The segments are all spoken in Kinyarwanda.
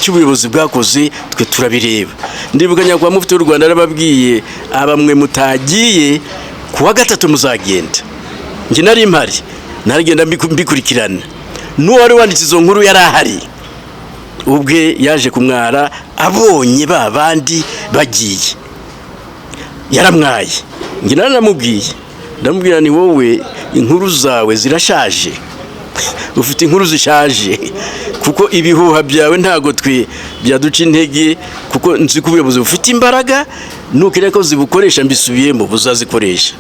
icy'ubuyobozi bwakoze twe turabireba. Ndibuka nyakwa mufite w'u Rwanda arababwiye abamwe mutagiye kuwa gatatu muzagenda. Nje nari impari naragenda mbikurikirana. N'uwari wanditse izo nkuru yari ahari. Ubwe yaje kumwara abonye babandi bagiye. Yaramwaye. Nje naramubwiye. Ndamubwira ni wowe inkuru zawe zirashaje. Ufite inkuru zishaje kuko ibihuha byawe ntago twe byaduca intege kuko nzi ko ubuyobozi bufite imbaraga nukire ko zibukoresha mbisubiyemo buzazikoresha.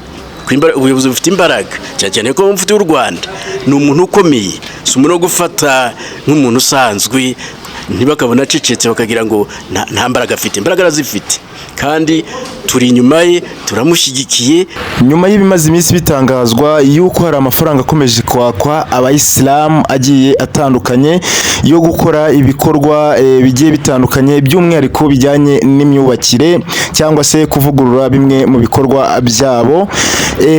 Ubuyobozi bufite imbaraga cyane ko mufite w'u Rwanda ni umuntu ukomeye si umuntu gufata nk'umuntu usanzwe ntibakabona cecetse bakagira ngo nta mbaraga afite. Imbaraga arazifite kandi turi inyuma ye turamushyigikiye. Nyuma y'ibimaze iminsi bitangazwa yuko hari amafaranga akomeje kwakwa abayisilamu agiye atandukanye yo gukora ibikorwa bigiye bitandukanye by'umwihariko bijyanye n'imyubakire cyangwa se kuvugurura bimwe mu bikorwa byabo,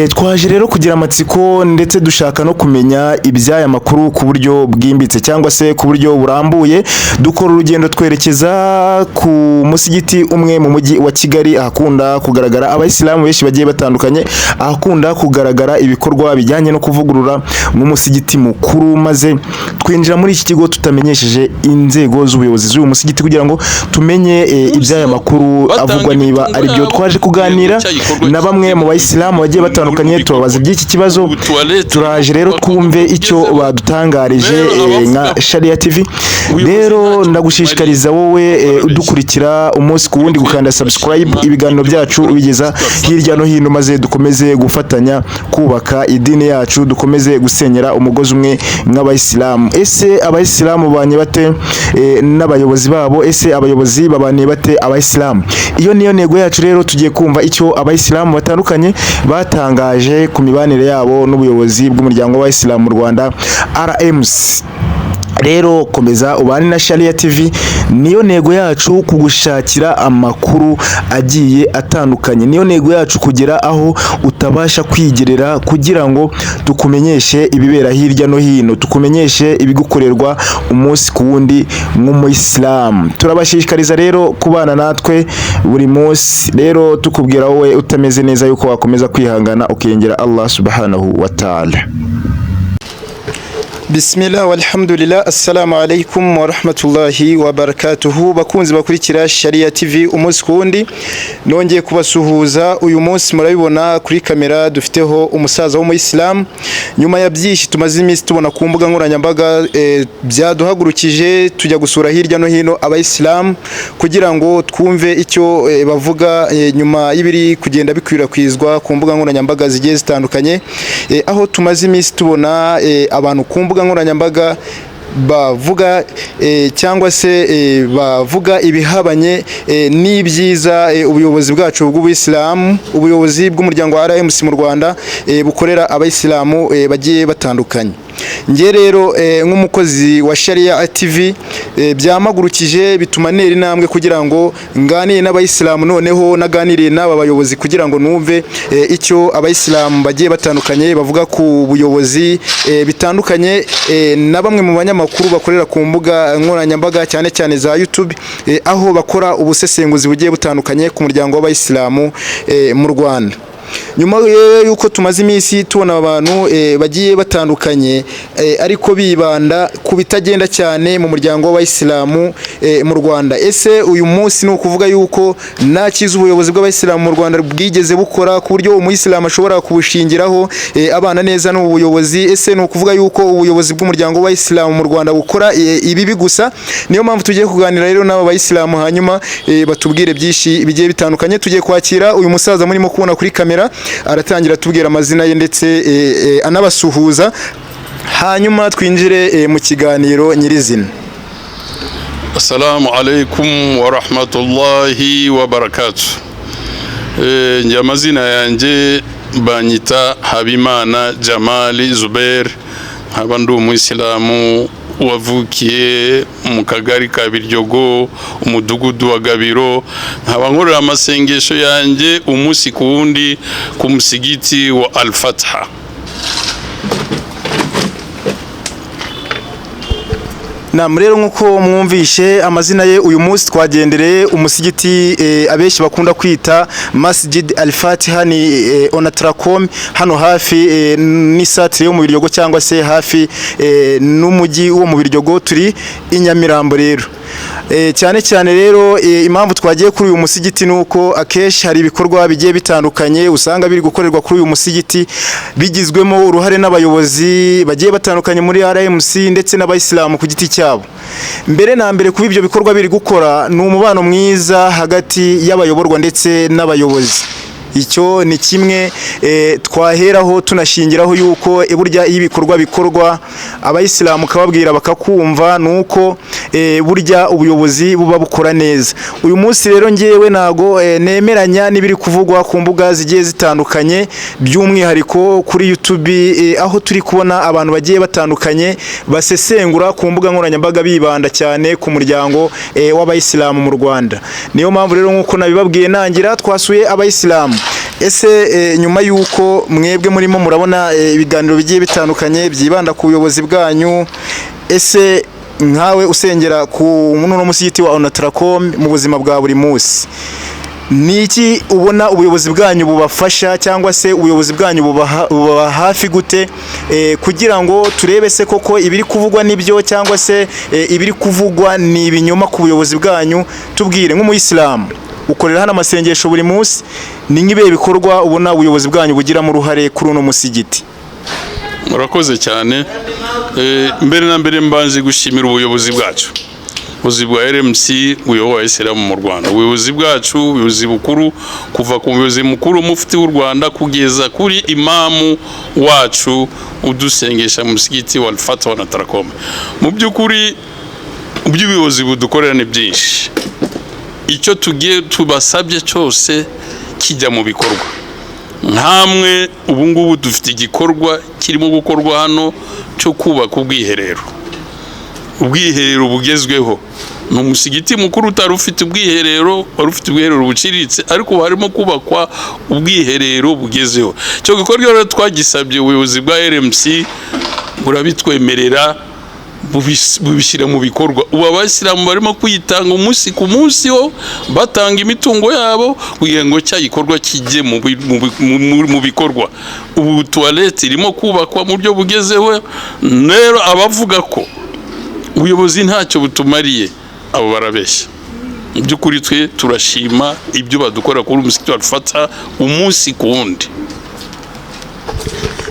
twaje rero kugira amatsiko ndetse dushaka no kumenya iby'aya makuru ku buryo bwimbitse cyangwa se ku buryo burambuye. Dukora urugendo twerekeza ku musigiti umwe mu mujyi wa Kigali ahakunda kugaragara abayisilamu benshi bagiye batandukanye, ahakunda kugaragara ibikorwa bijyanye no kuvugurura mu musigiti mukuru, maze twinjira muri iki kigo tutamenyesheje inzego z'ubuyobozi z'uyu musigiti kugira ngo tumenye iby'aya makuru avugwa niba ari byo. Twaje kuganira na bamwe mu bayisilamu bagiye batandukanye tubabaza by'iki kibazo. Turaje rero twumve icyo badutangarije nka Sharia TV. Rero ndagushishikariza wowe udukurikira umunsi ku wundi gukanda subscribe ibiganiro byacu bigeza hirya no hino, maze dukomeze gufatanya kubaka idini yacu, dukomeze gusenyera umugozi umwe nk'abayisilamu. Ese abayisilamu banye bate n'abayobozi babo? Ese abayobozi babane bate abayisilamu? Iyo niyo ntego yacu. Rero tugiye kumva icyo abayisilamu batandukanye batangaje ku mibanire yabo n'ubuyobozi bw'umuryango w'abayisilamu mu Rwanda RMC. Rero komeza ubane na Sharia TV, niyo ntego yacu kugushakira amakuru agiye atandukanye, niyo ntego yacu kugera aho utabasha kwigerera kugira ngo tukumenyeshe ibibera hirya no hino, tukumenyeshe ibigukorerwa umunsi ku wundi nk'umuyisilamu. Turabashishikariza rero kubana natwe buri munsi. Rero tukubwira wowe utameze neza yuko wakomeza kwihangana ukengera Allah subhanahu wa ta'ala. Bismillah walhamdulillah. Assalamu alaikum wa rahmatullahi wa barakatuhu. Bakunzi bakurikira Sharia TV umunsi kundi nongeye kubasuhuza. Uyu munsi murabibona kuri kamera dufiteho umusaza w'umuyisilamu. Nyuma ya byinshi tumaze iminsi tubona ku mbuga nkoranyambaga byaduhagurukije tujya gusura hirya no hino abayisilamu kugira ngo twumve icyo bavuga nyuma y'ibiri kugenda bikwirakwizwa ku mbuga nkoranyambaga zigiye zitandukanye, aho tumaze iminsi tubona abantu ku mbuga nkoranyambaga bavuga cyangwa se bavuga ibihabanye n'ibyiza ubuyobozi bwacu bw'ubuyisilamu, ubuyobozi bw'umuryango wa RMC mu Rwanda bukorera abayisilamu bagiye batandukanye. Nge rero nk'umukozi wa Sharia TV byamagurukije bituma nera intambwe kugira ngo nganire n'abayisilamu, noneho naganiriye n'aba bayobozi kugira ngo numve icyo abayisilamu bagiye batandukanye bavuga ku buyobozi bitandukanye, na bamwe mu banyamakuru bakorera ku mbuga nkoranyambaga cyane cyane za YouTube, aho bakora ubusesenguzi bugiye butandukanye ku muryango w'abayisilamu mu Rwanda. Nyuma yuko tumaze iminsi tubona abantu bagiye batandukanye ariko bibanda ku bitagenda cyane mu muryango w'abayisilamu mu Rwanda. Ese uyu munsi ni ukuvuga yuko nta kiza ubuyobozi bw'abayisilamu mu Rwanda bwigeze bukora ku buryo umuyisilamu ashobora kubushingiraho abana neza n'ubuyobozi? Ese ni ukuvuga yuko ubuyobozi bw'umuryango w'abayisilamu mu Rwanda bukora ibibi gusa? Niyo mpamvu tugiye kuganira rero n'aba bayisilamu hanyuma batubwire byinshi bigiye bitandukanye. Tugiye kwakira uyu musaza murimo kubona kuri kamera, aratangira tubwira amazina ye ndetse anabasuhuza, hanyuma twinjire mu kiganiro nyirizina. Assalamu alaikum wa rahmatullahi wa barakatuh. Nje amazina yanjye banyita Habimana Jamali Zubair, nkaba ndi umuyisilamu wavukiye mu kagari ka Biryogo, umudugudu wa Gabiro. Nkaba nkorera amasengesho yanjye umunsi ku wundi ku musigiti wa Al-Fatha. Namwe rero nkuko mwumvishe amazina ye uyu munsi twagendereye umusigiti abenshi bakunda kwita Masjid Al-Fatiha ni Onatracom hano hafi n'isatire yo mu Biryogo cyangwa se hafi n'umujyi wo mu Biryogo turi inyamirambo rero cyane cyane rero impamvu twagiye kuri uyu musigiti nuko akeshi hari ibikorwa bigiye bitandukanye usanga biri gukorerwa kuri uyu musigiti bigizwemo uruhare n'abayobozi bagiye batandukanye muri RMC ndetse n'abayisilamu ku giti cyabo. Mbere na mbere kuba ibyo bikorwa biri gukora ni umubano mwiza hagati y'abayoborwa ndetse n'abayobozi. Icyo ni kimwe twaheraho tunashingiraho yuko burya ibikorwa bikorwa abayisilamu kababwira bakakumva nuko burya ubuyobozi buba bukora neza. Uyu munsi rero ngewe nago nemeranya n'ibiri kuvugwa ku mbuga zigiye zitandukanye by'umwihariko kuri YouTube aho turi kubona abantu bagiye batandukanye basesengura ku mbuga nkoranyambaga bibanda cyane ku muryango w'abayisilamu mu Rwanda. Niyo mpamvu rero nkuko nabibabwiye nangira twasuye abayisilamu. Ese nyuma yuko mwebwe murimo murabona ibiganiro bigiye bitandukanye byibanda ku buyobozi bwanyu, ese nkawe usengera ku muno musigiti wa Onatracom mu buzima bwa buri munsi, niki ubona ubuyobozi bwanyu bubafasha cyangwa se ubuyobozi bwanyu buba hafi gute kugira ngo turebe se koko ibiri kuvugwa nibyo cyangwa se ibiri kuvugwa ni ibinyoma ku buyobozi bwanyu? Tubwire nk'umuyisilamu ukorera hano amasengesho buri munsi, ni nk'ibihe bikorwa ubona ubuyobozi bwanyu bugiramo uruhare kuri uno musigiti? Murakoze cyane. Mbere na mbere mbanje gushimira ubuyobozi bwacu, ubuyobozi bwa RMC buyoboye abayisilamu mu Rwanda, ubuyobozi bwacu, ubuyobozi bukuru kuva ku muyobozi mukuru mufti w'u Rwanda kugeza kuri imamu wacu udusengesha mu musigiti wa Al-Fatiha wa Onatracom. Mu by'ukuri ubuyobozi budukorera ni byinshi, icyo tugiye tubasabye cyose kijya mu bikorwa. Nkamwe ubu ngubu dufite igikorwa kirimo gukorwa hano cyo kubaka ubwiherero bugezweho. Ni umusigiti mukuru utari ufite ubwiherero, wari ufite ubwiherero buciriritse, ariko harimo kubakwa ubwiherero bugezeho. Cyo gikorwa rero twagisabye ubuyobozi bwa RMC burabitwemerera bubishyira mu bikorwa. Ubu abayisilamu barimo kwitanga umunsi ku munsi ho batanga imitungo yabo kugira ngo cya gikorwa kijye mu bikorwa. Ubu toilette irimo kubakwa mu buryo bugezeho. Rero abavuga ko ubuyobozi ntacyo butumariye abo barabeshya. Mu by'ukuri twe turashima ibyo badukora kuri umusigiti wa Al-Fatiha umunsi ku wundi.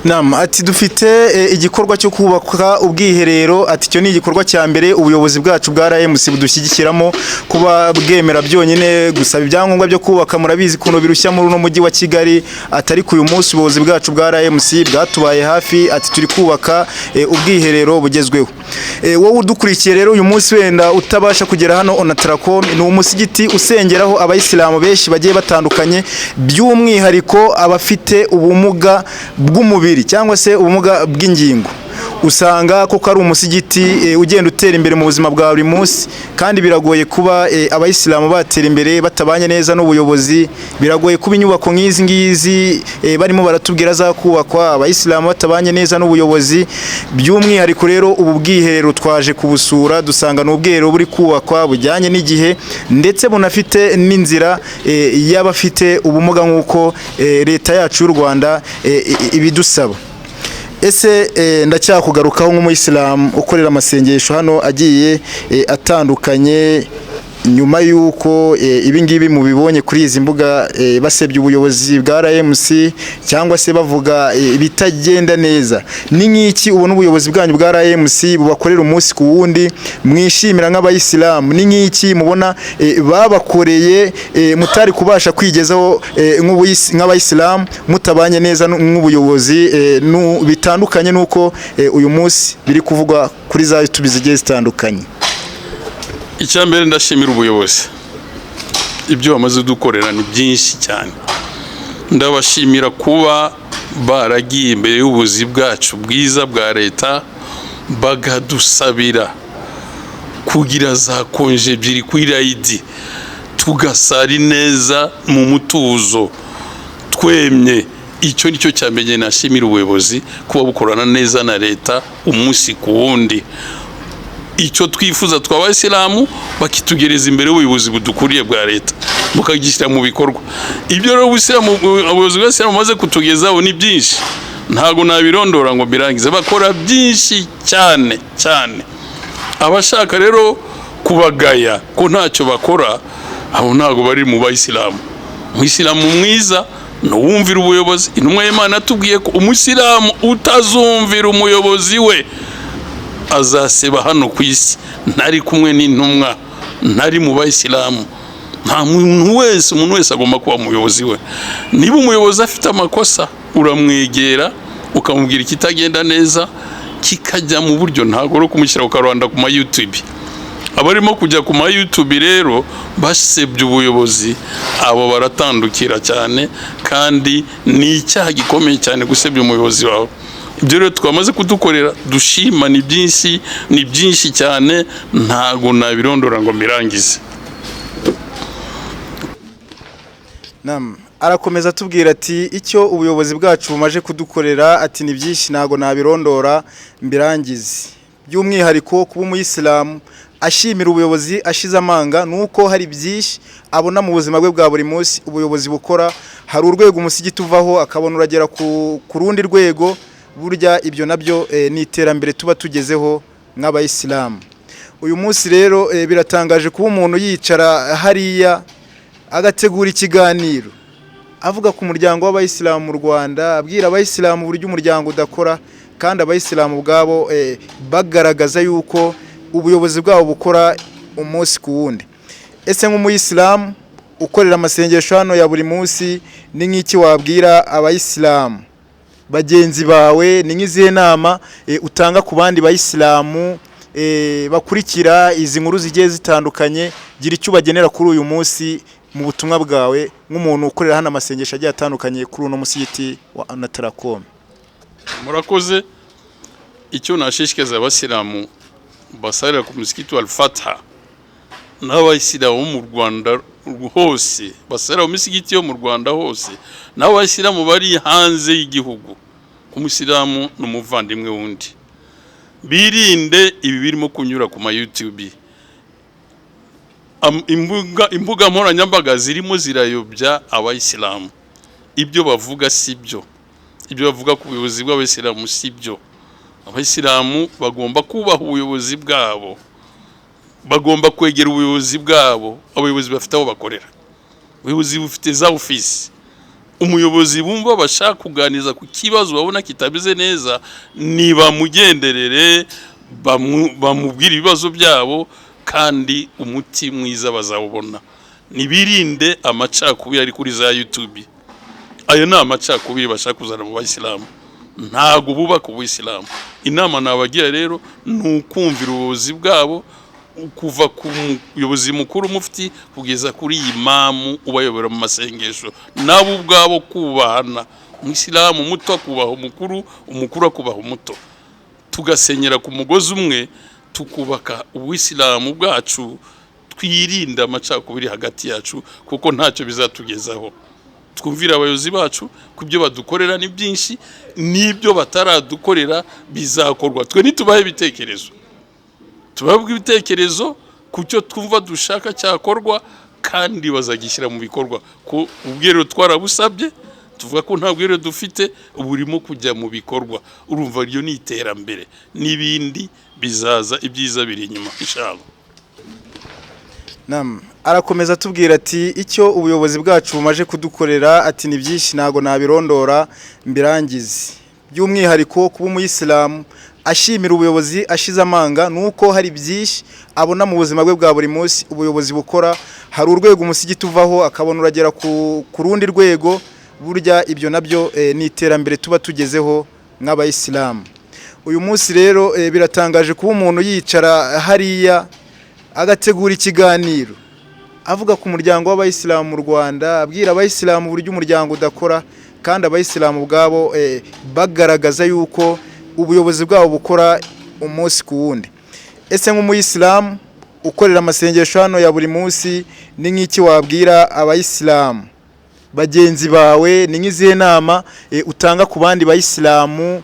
Nam ati dufite igikorwa cyo kubaka ubwiherero, ati cyo ni igikorwa cya mbere ubuyobozi bwacu bwa RMC budushyigikiramo kuba bwemera byonyine gusaba ibyangombwa byo kubaka. Murabizi kuno birushya muri no mujyi wa Kigali, atari ku uyu munsi ubuyobozi bwacu bwa RMC bwatubaye hafi, ati turi kubaka ubwiherero bugezweho. Wowe udukurikiye rero uyu munsi wenda utabasha kugera hano Onatracom, ni umusigiti usengeraho abayisilamu benshi bagiye batandukanye, by'umwihariko abafite ubumuga bw'umubiri cyangwa se ubumuga bw'ingingo. Usanga koko ari umusigiti ugenda utera imbere mu buzima bwa buri munsi, kandi biragoye kuba abayisilamu batera imbere batabanye neza n'ubuyobozi. Biragoye kuba inyubako nk'izi ngizi barimo baratubwira za kubakwa abayisilamu batabanye neza n'ubuyobozi. By'umwihariko rero ubu bwiherero twaje kubusura, dusanga n'ubwiherero buri kubakwa bujyanye n'igihe ndetse bunafite n'inzira y'abafite ubumuga nk'uko leta yacu y'u Rwanda ibidusaba. Ese ndacyakugarukaho nk'umuyisilamu ukorera amasengesho hano agiye atandukanye, nyuma yuko ibingibi mubibonye kuri izi mbuga basebya ubuyobozi bwa RMC cyangwa se bavuga ibitagenda neza, ni nk'iki ubona ubuyobozi bwanyu bwa RMC bubakorera umunsi ku wundi mwishimira nk'abayisilamu? Ni nk'iki mubona babakoreye mutari kubasha kwigezaho nk'abayisilamu mutabanye neza nk'ubuyobozi bitandukanye nuko uyu munsi biri kuvugwa kuri za YouTube zigiye zitandukanye? Icyambere ndashimira ubuyobozi, ibyo bamaze dukorera ni byinshi cyane. Ndabashimira kuba baragiye imbere y'ubuyobozi bwacu bwiza bwa leta bagadusabira kugira za konje ebyiri kuri rayidi, tugasari neza mu mutuzo twemye. Icyo nicyo cyamenye nashimira ubuyobozi kuba bukorana neza na leta umunsi ku wundi. icyo twifuza tw'abayisilamu bakitugereza imbere y'ubuyobozi budukuriye bwa leta mukagishyira mu bikorwa. Ibyo rero abayobozi b'Abisilamu bamaze kutugezaho ni byinshi, ntabwo nabirondora ngo birangize. Bakora byinshi cyane cyane. Abashaka rero kubagaya ko ntacyo bakora, abo ntabwo bari mu bayisilamu. Umuyisilamu mwiza nuwumvira ubuyobozi. Intumwa y'Imana atubwiye ko umuyisilamu utazumvira umuyobozi we azaseba hano ku isi, ntari kumwe n'intumwa, ntari mu bayisilamu. Nta umuntu wese agomba kuba umuyobozi we. Niba umuyobozi afite amakosa uramwegera ukamubwira ikitagenda neza kikajya mu buryo, ntabwo ro kumushyira ukarwanda ku ma YouTube. Abarimo kujya ku ma YouTube rero basebye ubuyobozi, abo baratandukira cyane, kandi ni icyaha gikomeye cyane gusebya umuyobozi wawe. Ibyo rero twamaze kudukorera dushima ni byinshi cyane, ntago nabirondora ngo mbirangize. Arakomeza atubwira ati icyo ubuyobozi bwacu bumaje kudukorera ati ni byinshi ntago nabirondora mbirangize. By'umwihariko kuba umuyisilamu ashimira ubuyobozi ashize amanga nuko hari byinshi abona mu buzima bwe bwa buri munsi ubuyobozi bukora. Hari urwego umusigiti uvaho akabona uragera ku rundi rwego, burya ibyo nabyo ni iterambere tuba tugezeho nk'abayisilamu. Uyu munsi rero biratangaje kuba umuntu yicara hariya agategura ikiganiro avuga ku muryango w'abayisilamu mu Rwanda, abwira abayisilamu uburyo umuryango udakora, kandi abayisilamu ubwabo bagaragaza yuko ubuyobozi bwabo bukora umunsi ku wundi. Ese nk'umuyisilamu ukorera amasengesho hano ya buri munsi, ni nk'iki wabwira abayisilamu bagenzi bawe? Ni nk'izihe nama utanga ku bandi bayisilamu bakurikira izi nkuru zigiye zitandukanye? Gira icyo bagenera kuri uyu munsi mu butumwa bwawe nk'umuntu ukorera hano amasengesho agiye atandukanye kuri uno musigiti wa Anataracom. Murakoze. Icyo nashishikeza abasilamu basarira ku musigiti wa Fatha n'abayisilamu mu Rwanda hose, basarira mu misigiti yo mu Rwanda hose, n'abayisilamu bari hanze y'igihugu, umusilamu n'umuvandimwe wundi. Birinde ibi birimo kunyura ku ma YouTube. Imbuga nkoranyambaga zirimo zirayobya abayisilamu. Ibyo bavuga sibyo, ibyo bavuga ku buyobozi bw'abayisilamu sibyo. Abayisilamu bagomba kubaha ubuyobozi bwabo, bagomba kwegera ubuyobozi bwabo. Abayobozi bafite aho bakorera, ubuyobozi bufite za ofisi. Umuyobozi bumva bashaka kuganiza ku kibazo babona kitameze neza, ni bamugenderere bamubwira ibibazo byabo, kandi umuti mwiza bazawubona. Nibirinde amacakubiri ari kuri za YouTube. Ayo ni amacakubiri bashaka kuzana mu bayisilamu, ntago bubaka ubuyisilamu. Inama nabagira rero ni ukumvira ubuyobozi bwabo, kuva ku muyobozi mukuru mufti kugeza kuri imamu ubayobora mu masengesho, nabo ubwabo kubahana. Umuyisilamu muto akubaha umukuru, umukuru akubaha umuto, tugasenyera ku mugozi umwe, tukubaka ubuyisilamu bwacu, twirinda amacakubiri hagati yacu, kuko ntacyo bizatugezaho. Twumvira abayobozi bacu kubyo badukorera ni byinshi, n'ibyo bataradukorera bizakorwa. Twe nitubahe ibitekerezo, tubabwe ibitekerezo kucyo twumva dushaka cyakorwa, kandi bazagishyira mu bikorwa. Ko ubwero twarabusabye, tuvuga ko nta bwero dufite, uburimo kujya mu bikorwa. Urumva ryo ni iterambere, nibindi bizaza, ibyiza biri inyuma inshallah. Arakomeza atubwira ati icyo ubuyobozi bwacu bumaje kudukorera ati ni byinshi ntago nabirondora mbirangize. By'umwihariko kuba umuyisilamu ashimira ubuyobozi ashize amanga nuko hari byinshi abona mu buzima bwe bwa buri munsi ubuyobozi bukora. Hari urwego umusigiti uvaho akabona uragera ku rundi rwego, burya ibyo nabyo ni iterambere tuba tugezeho nk'abayisilamu. Uyu munsi rero biratangaje kuba umuntu yicara hariya agategura ikiganiro avuga ku muryango w'abayisilamu mu Rwanda, abwira abayisilamu uburyo umuryango udakora, kandi abayisilamu ubwabo bagaragaza yuko ubuyobozi bwabo bukora umunsi ku wundi. Ese nk'umuyisilamu ukorera amasengesho hano ya buri munsi, ni nk'iki wabwira abayisilamu bagenzi bawe? Ni nk'izihe nama utanga ku bandi bayisilamu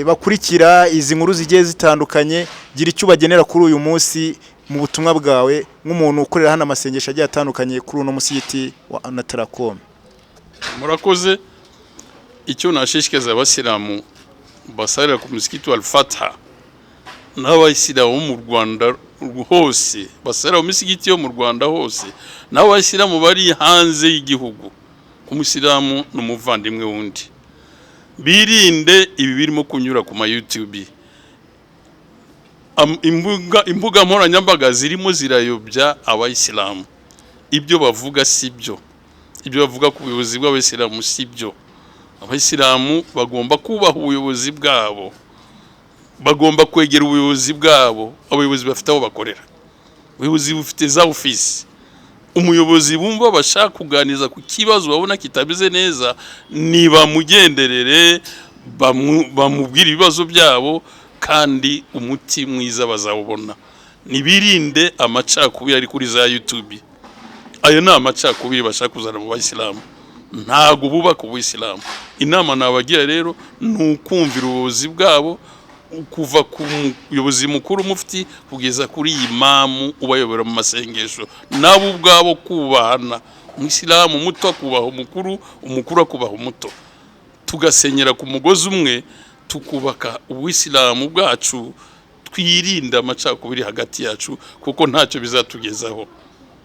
bakurikira izi nkuru zigiye zitandukanye, gira icyo bagenera kuri uyu munsi mu butumwa bwawe nk'umuntu ukorera hano amasengesho agiye atandukanye kuri uno musigiti wa Anatarakome. Murakoze. Icyo nashishikariza abasilamu basarira ku musigiti wa Al-Fatha n'abayisilamu mu Rwanda hose, basarira mu misigiti yo mu Rwanda hose, n'abayisilamu bari hanze y'igihugu, umusilamu n'umuvandimwe wundi, birinde ibi birimo kunyura ku ma YouTube. Imbuga nkoranyambaga zirimo zirayobya abayisilamu. Ibyo bavuga sibyo, ibyo bavuga ku buyobozi bw'abayisilamu sibyo. Abayisilamu bagomba kubaha ubuyobozi bwabo, bagomba kwegera ubuyobozi bwabo. Abayobozi bafite aho bakorera, ubuyobozi bufite za ofisi. Umuyobozi bumva bashaka kuganiza ku kibazo babona kitameze neza, ni bamugenderere bamubwira ibibazo byabo, kandi umuti mwiza bazawubona. Nibirinde amacakubiri ari kuri za YouTube. Ayo ni amacakubiri bashaka kuzana mu bayisilamu, ntago bubaka ubuyisilamu. Inama nabagira rero ni ukumvira ubuyobozi bwabo, kuva ku muyobozi mukuru mufti kugeza kuri imamu ubayobora mu masengesho, nabo ubwabo kubahana. Umuyisilamu muto akubaha umukuru, umukuru akubaha umuto, tugasenyera ku mugozi umwe, tukubaka ubuyisilamu bwacu, twirinda amacakubiri hagati yacu, kuko ntacyo bizatugezaho.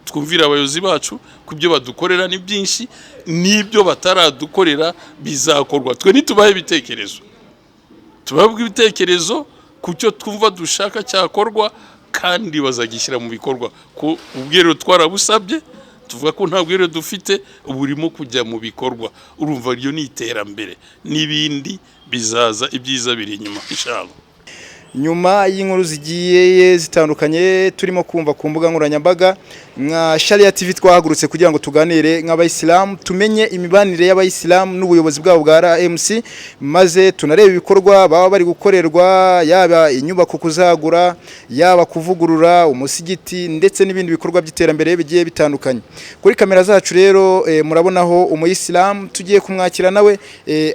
Twumvira abayobozi bacu kubyo badukorera ni byinshi, n'ibyo bataradukorera bizakorwa. Twe nitubahe ibitekerezo, tubabwe ibitekerezo kucyo twumva dushaka cyakorwa, kandi bazagishyira mu bikorwa. Ko ubwero twarabusabye, tuvuga ko nta bwero dufite, uburimo kujya mu bikorwa. Urumva ryo ni iterambere, nibindi bizaza, ibyiza biri inyuma inshallah. Nyuma y'inkuru zigiye zitandukanye turimo kumva ku mbuga nkoranyambaga nka Sharia TV, twahagurutse kugira ngo tuganire nk'abayisilamu, tumenye imibanire y'abayisilamu n'ubuyobozi bwabo bwa RMC, maze tunareba ibikorwa baba bari gukorerwa, yaba inyubako kuzagura, yaba kuvugurura umusigiti, ndetse n'ibindi bikorwa by'iterambere bigiye bitandukanye. Kuri kamera zacu rero murabonaho umuyisilamu, tugiye kumwakira nawe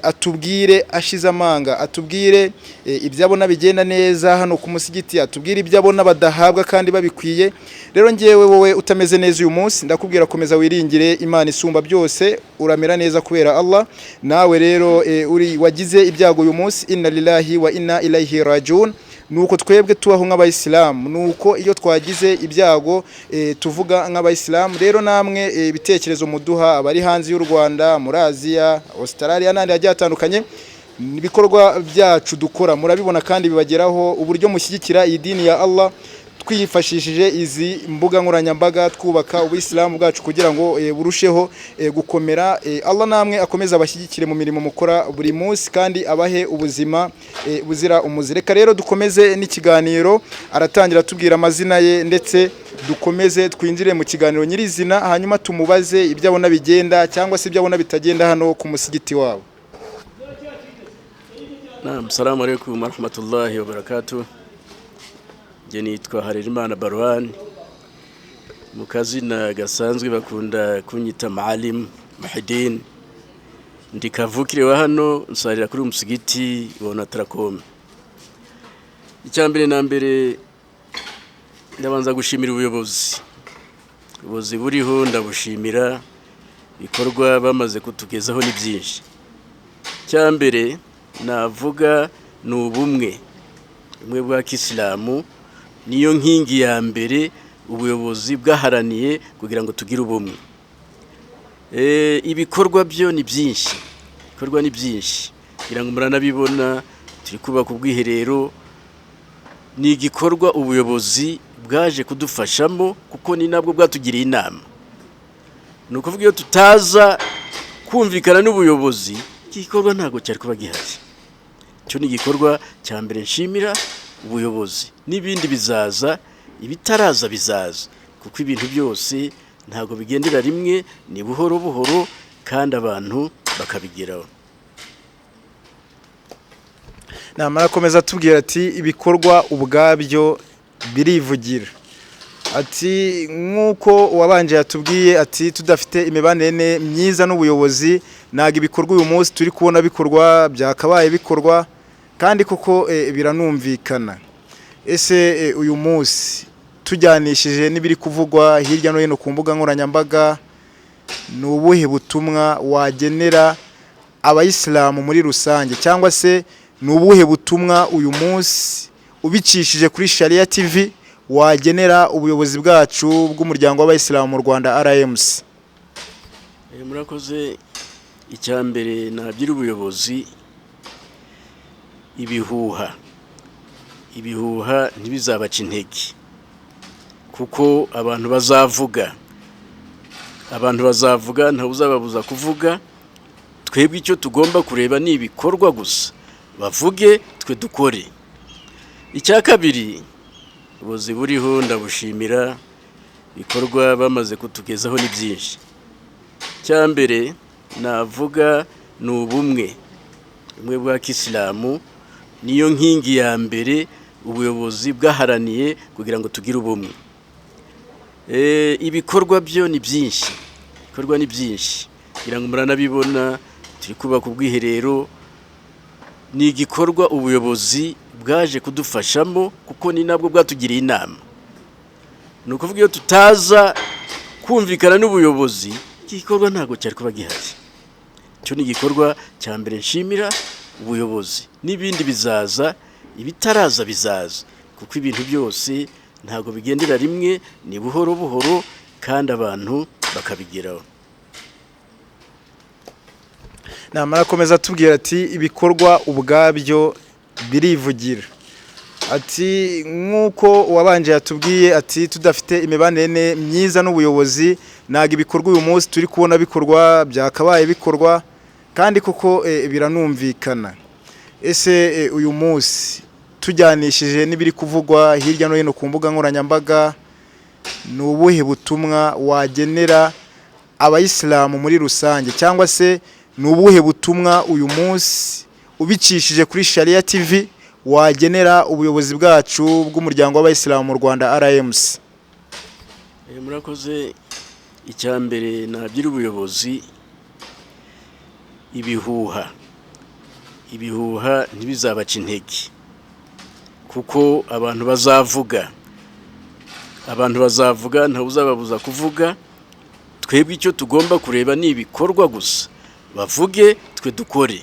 atubwire ashize amanga, atubwire ibyabona bigenda neza hano ku musigiti, atubwire ibyabona badahabwa kandi babikwiye. Rero ngewe wowe utameze neza uyu munsi, ndakubwira komeza wiringire Imana isumba byose, uramera neza kubera Allah. Nawe rero uri wagize ibyago uyu munsi, inna lillahi wa inna ilaihi rajiun. Nuko twebwe tubaho nk'abayisilamu, nuko iyo twagize ibyago tuvuga nk'abayisilamu. Rero namwe ibitekerezo muduha abari hanze y'u Rwanda, muri Aziya, Australia n'andi hagiye atandukanye, ibikorwa byacu dukora murabibona kandi bibageraho, uburyo mushyigikira idini ya Allah twifashishije izi mbuga nkoranyambaga, twubaka ubuyisilamu bwacu kugira ngo burusheho gukomera. Allah namwe akomeza abashyigikire mu mirimo mukora buri munsi, kandi abahe ubuzima buzira umuze. Reka rero dukomeze n'ikiganiro, aratangira tubwira amazina ye, ndetse dukomeze twinjire mu kiganiro nyirizina, hanyuma tumubaze ibyo abona bigenda cyangwa se ibyo abona bitagenda hano ku musigiti wabo. Naam, assalamu alaykum wa rahmatullahi wa barakatuh. Je nitwa Harerimana Barwan, mu kazina gasanzwe bakunda kunyita Maalim Muhidin. Ndi kavukire wa hano, nsarira kuri umusigiti wa Anatarakome. Icyambere na mbere ndabanza gushimira ubuyobozi buriho, ndabushimira bikorwa bamaze kutugezaho ni byinshi. Cyambere navuga ni ubumwe bwa Kisilamu, niyo nkingi ya mbere ubuyobozi bwaharaniye kugira ngo tugire ubumwe. Ibikorwa byo ni byinshi, kugira ngo muranabibona, turi kubaka ubwiherero. Ni igikorwa ubuyobozi bwaje kudufashamo, kuko ni nabwo bwatugiriye inama. Ni ukuvuga iyo tutaza kumvikana n'ubuyobozi, igikorwa ntago cyari kuba gihari. Cyo ni igikorwa cya mbere nshimira ubuyobozi. N'ibindi bizaza, ibitaraza bizaza, kuko ibintu byose ntago bigendera rimwe, ni buhoro buhoro, kandi abantu bakabigeraho. Namara komeza tubwira ati ibikorwa ubwabyo birivugira. Ati nkuko wabanje yatubwiye ati tudafite imibanire myiza n'ubuyobozi, naga ibikorwa uyu munsi turi kubona bikorwa byakabaye bikorwa. kandi koko biranumvikana. Ese uyu munsi tujyanishije n'ibiri kuvugwa hirya no hino ku mbuga nkoranyambaga, ni ubuhe butumwa wagenera abayisilamu muri rusange, cyangwa se ni ubuhe butumwa uyu munsi ubicishije kuri Sharia TV wagenera ubuyobozi bwacu bw'umuryango w'abayisilamu mu Rwanda RMC? Murakoze. Icyambere nabyira ubuyobozi, ibihuha ntibizabaca intege, kuko abantu bazavuga ntawe uzababuza kuvuga. Twebwe icyo tugomba kureba ni ibikorwa gusa, bavuge twe dukore. Icya kabiri, ubuyobozi buriho ndabushimira, ibikorwa bamaze kutugezaho ni byinshi. Icyambere navuga ni ubumwe bwa kisilamu, niyo nkingi ya mbere ubuyobozi bwaharaniye kugira ngo tugire ubumwe. Ibikorwa byo ni byinshi, kugira ngo muranabibona. Turi kubaka ubwiherero, ni igikorwa ubuyobozi bwaje kudufashamo, kuko ni nabwo bwatugiriye inama. Ni ukuvuga iyo tutaza kumvikana n'ubuyobozi, iki gikorwa ntabwo cyari kuba gihari. Cyo ni igikorwa cya mbere nshimira ubuyobozi. Nibindi bizaza, ibitaraza bizaza, kuko ibintu byose ntabwo bigendera rimwe, ni buhoro buhoro kandi abantu bakabigeraho. Namara komeza tubwira ati ibikorwa ubwabyo birivugira. Ati nkuko wabanje yatubwiye ati tudafite imibanire myiza n'ubuyobozi naga ibikorwa uyu munsi turi kubona bikorwa byakabaye bikorwa, kandi kuko biranumvikana. Ese uyu munsi tujyanishije n'ibiri kuvugwa hirya no hino ku mbuga nkoranyambaga, ni ubuhe butumwa wagenera abayisilamu muri rusange, cyangwa se ni ubuhe butumwa uyu munsi ubicishije kuri Sharia TV wagenera ubuyobozi bwacu bw'umuryango w'abayisilamu mu Rwanda RMC? Murakoze. Icyambere nabyira ubuyobozi, ibihuha ntibizabaca intege, kuko abantu bazavuga ntawe uzababuza kuvuga. Twebwe icyo tugomba kureba ni ibikorwa gusa, bavuge twe dukore.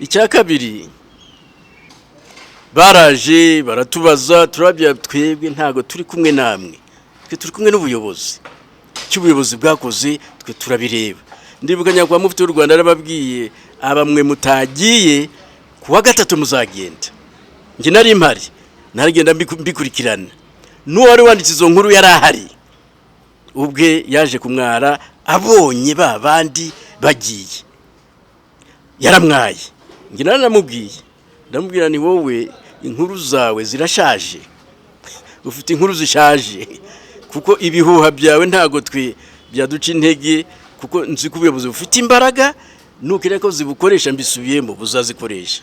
Icya kabiri, baraje baratubaza, turabya twebwe ntago turi kumwe namwe, twe turi kumwe n'ubuyobozi. Icyo ubuyobozi bwakoze twe turabireba. Ndibuka nyakwa mufite w'u Rwanda arababwiye, bamwe mutagiye kuwa gatatu muzagenda. Nje nari mpari, naragenda mbikurikirana. N'uwari wanditse izo nkuru yari ahari, ubwe yaje kumwara abonye babandi bagiye, yaramwaye. Nje naramubwiye, ndamubwira ni wowe inkuru zawe zirashaje, ufite inkuru zishaje, kuko ibihuha byawe ntago twe byaduca intege, kuko nzi ko ubuyobozi bufite imbaraga, nukire ko zibukoresha mbisubiyemo buzazikoresha.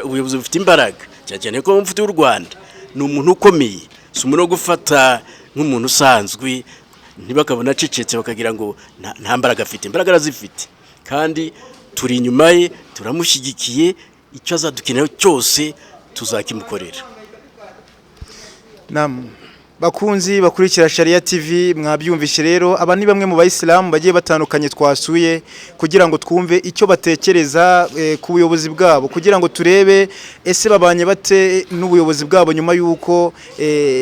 Ubuyobozi bufite imbaraga, cyane ko mufite w'u Rwanda ni umuntu ukomeye, si umuntu wo gufata nk'umuntu usanzwe ntibakabona acecetse bakagira ngo nta mbaraga afite. Imbaraga arazifite, kandi turi inyuma ye, turamushyigikiye. Icyo azadukenera cyose tuzakimukorera. Bakunzi bakurikira Sharia TV, mwabyumvishe rero, aba ni bamwe mu bayisilamu bagiye batandukanye twasuye kugira ngo twumve icyo batekereza ku buyobozi bwabo, kugira ngo turebe ese babanye bate n'ubuyobozi bwabo nyuma yuko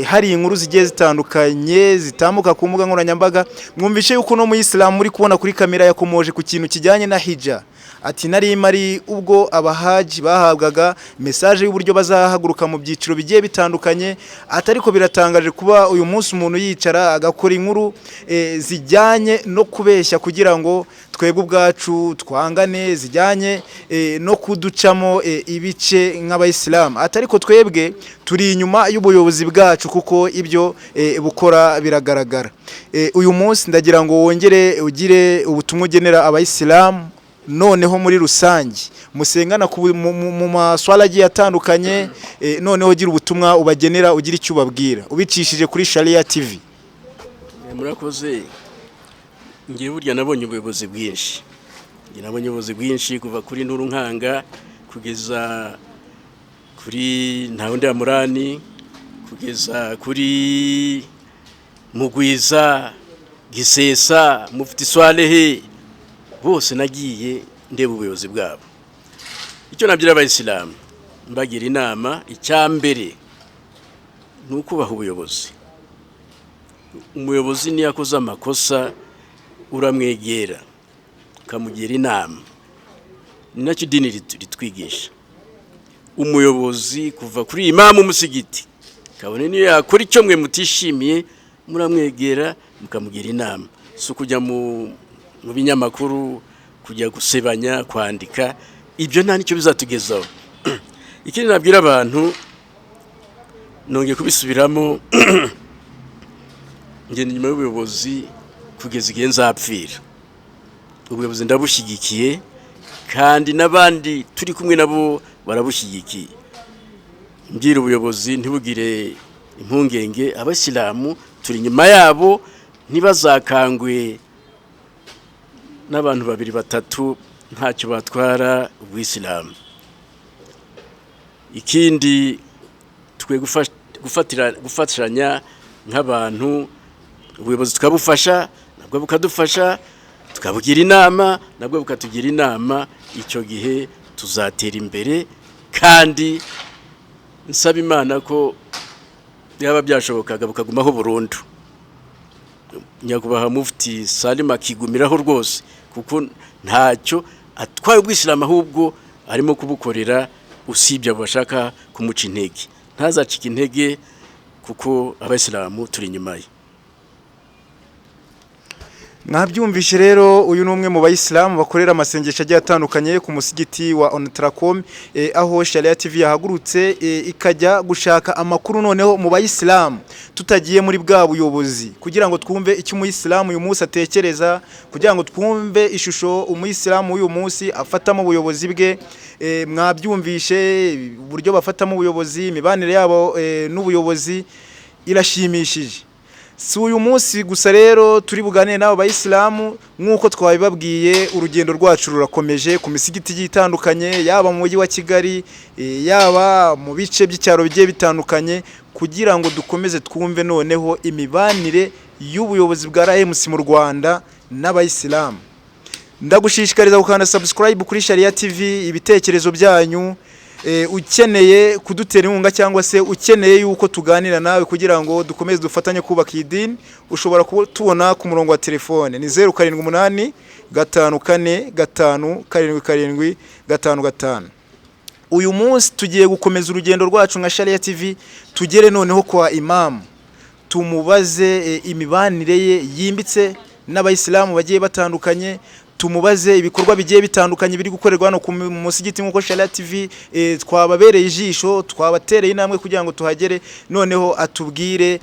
hari inkuru zigiye zitandukanye zitambuka ku mbuga nkoranyambaga. Mwumvishe yuko no mu Islam muri kubona kuri kamera yakomoje ku kintu kijyanye na hija. Ati nari mari ubwo abahaji bahabwaga message y'uburyo bazahaguruka mu byiciro bigiye bitandukanye, atariko biratangaje kuba uyu munsi umuntu yicara agakora inkuru zijyanye no kubeshya kugira ngo twebwe ubwacu twangane, zijyanye no kuducamo ibice nk'abayisilamu. Atariko twebwe turi inyuma y'ubuyobozi bwacu, kuko ibyo bukora biragaragara. Uyu munsi ndagira ngo wongere ugire ubutumwa ugenera abayisilamu, noneho muri rusange musengana mu maswala agiye atandukanye, noneho ugira ubutumwa ubagenera, ugira icyo ubabwira ubicishije kuri Sharia TV. Murakoze. Ngiye burya nabonye ubuyobozi bwinshi, kuva kuri Nturunkanga kugeza kuri ntawundi ya murani kugeza kuri mugwiza gisesa mufite swalehe bose nagiye ndeba ubuyobozi bwabo. Icyo nabyira abayisilamu mbagira inama, icyambere nukubaha ubuyobozi. Umuyobozi ni yakoze amakosa uramwegera ukamugira inama. Ni nacyo idini ritwigisha. Umuyobozi kuva kuri imamu musigiti kabone niyo yakora icyo mwe mutishimiye muramwegera mukamugira inama. So kujya mu binyamakuru kujya gusebanya kwandika ibyo nta nicyo bizatugezaho. Ikindi nabwira abantu nongeye kubisubiramo ngende nyuma y'ubuyobozi kugeza igihe nzapfira. Ubuyobozi ndabushigikiye kandi nabandi turi kumwe nabo barabushigikiye. Mbwira ubuyobozi ntibugire impungenge, abasilamu turi nyuma yabo, ntibazakangwe n'abantu babiri batatu ntacyo batwara ubwisilamu. Ikindi twe gufatanya nk'abantu, ubuyobozi tukabufasha nabwo bukadufasha, tukabugira inama nabwo bukatugira inama. Icyo gihe tuzatera imbere kandi nsaba Imana ko yaba byashobokaga bukagumaho burundu. Nyakubaha mufti Salim akigumiraho rwose kuko ntacyo atwaye ubwisilamu, ahubwo arimo kubukorera usibye abo bashaka kumuca intege. Ntazacika intege kuko abayisilamu turi nyuma ye. Mwabyumvishe rero, uyu numwe mu bayisilamu bakorera amasengesho agiye atandukanye ku musigiti wa Onatracom, aho Sharia TV yahagurutse ikajya gushaka amakuru noneho mu bayisilamu tutagiye muri bwa buyobozi, kugira ngo twumve icyo umuyisilamu uyu munsi atekereza, kugira ngo twumve ishusho umuyisilamu uyu munsi afatamo ubuyobozi bwe. Mwabyumvishe uburyo bafatamo ubuyobozi, imibanire yabo n'ubuyobozi irashimishije. Si uyu munsi gusa rero turi buganire n'abo bayisilamu, nk'uko twabibabwiye urugendo rwacu rurakomeje ku misigiti itandukanye, yaba mu mujyi wa Kigali, yaba mu bice by'icyaro bigiye bitandukanye, kugira ngo dukomeze twumve noneho imibanire y'ubuyobozi bwa RMC mu Rwanda n'abayisilamu. Ndagushishikariza gukanda subscribe kuri Sharia TV. Ibitekerezo byanyu, ukeneye kudutera inkunga cyangwa se ukeneye yuko tuganira nawe kugira ngo dukomeze dufatanye kubaka idini, ushobora kutubona ku murongo wa telefone ni 078 54 5 7 7 Uyu munsi tugiye gukomeza urugendo rwacu nka Sharia TV, tugere noneho kwa imamu, tumubaze imibanire ye yimbitse n'abayisilamu bagiye batandukanye, tumubaze ibikorwa bigiye bitandukanye biri gukorerwa hano ku musigiti nk'uko Sharia TV twababereye ijisho, twabatereye intambwe kugira ngo tuhagere. Noneho atubwire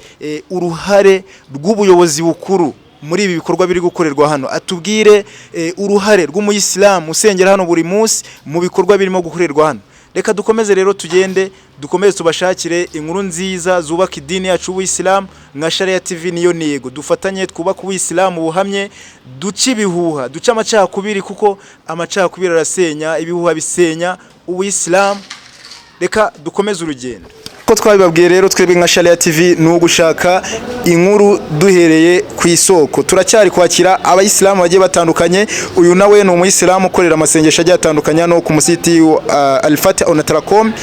uruhare rw'ubuyobozi bukuru muri ibi bikorwa biri gukorerwa hano, atubwire uruhare rw'umuyisilamu usengera hano buri munsi mu bikorwa birimo gukorerwa hano. Reka dukomeze rero tugende, dukomeze tubashakire inkuru nziza zubaka idini yacu ubuyisilamu. Nka Sharia TV niyo ntego, dufatanye twubaka ubuyisilamu buhamye, duce ibihuha, duce amacakubiri, kuko amacakubiri arasenya, ibihuha bisenya ubuyisilamu. Reka dukomeze urugendo. Ko twabibabwiye rero, twebwe nka Sharia TV ni ugushaka inkuru duhereye ku isoko. Turacyari kwakira abayisilamu bagiye batandukanye. Uyu nawe ni umuyisilamu ukorera amasengesho agiye atandukanye no ku musiti Ufite Onatracom.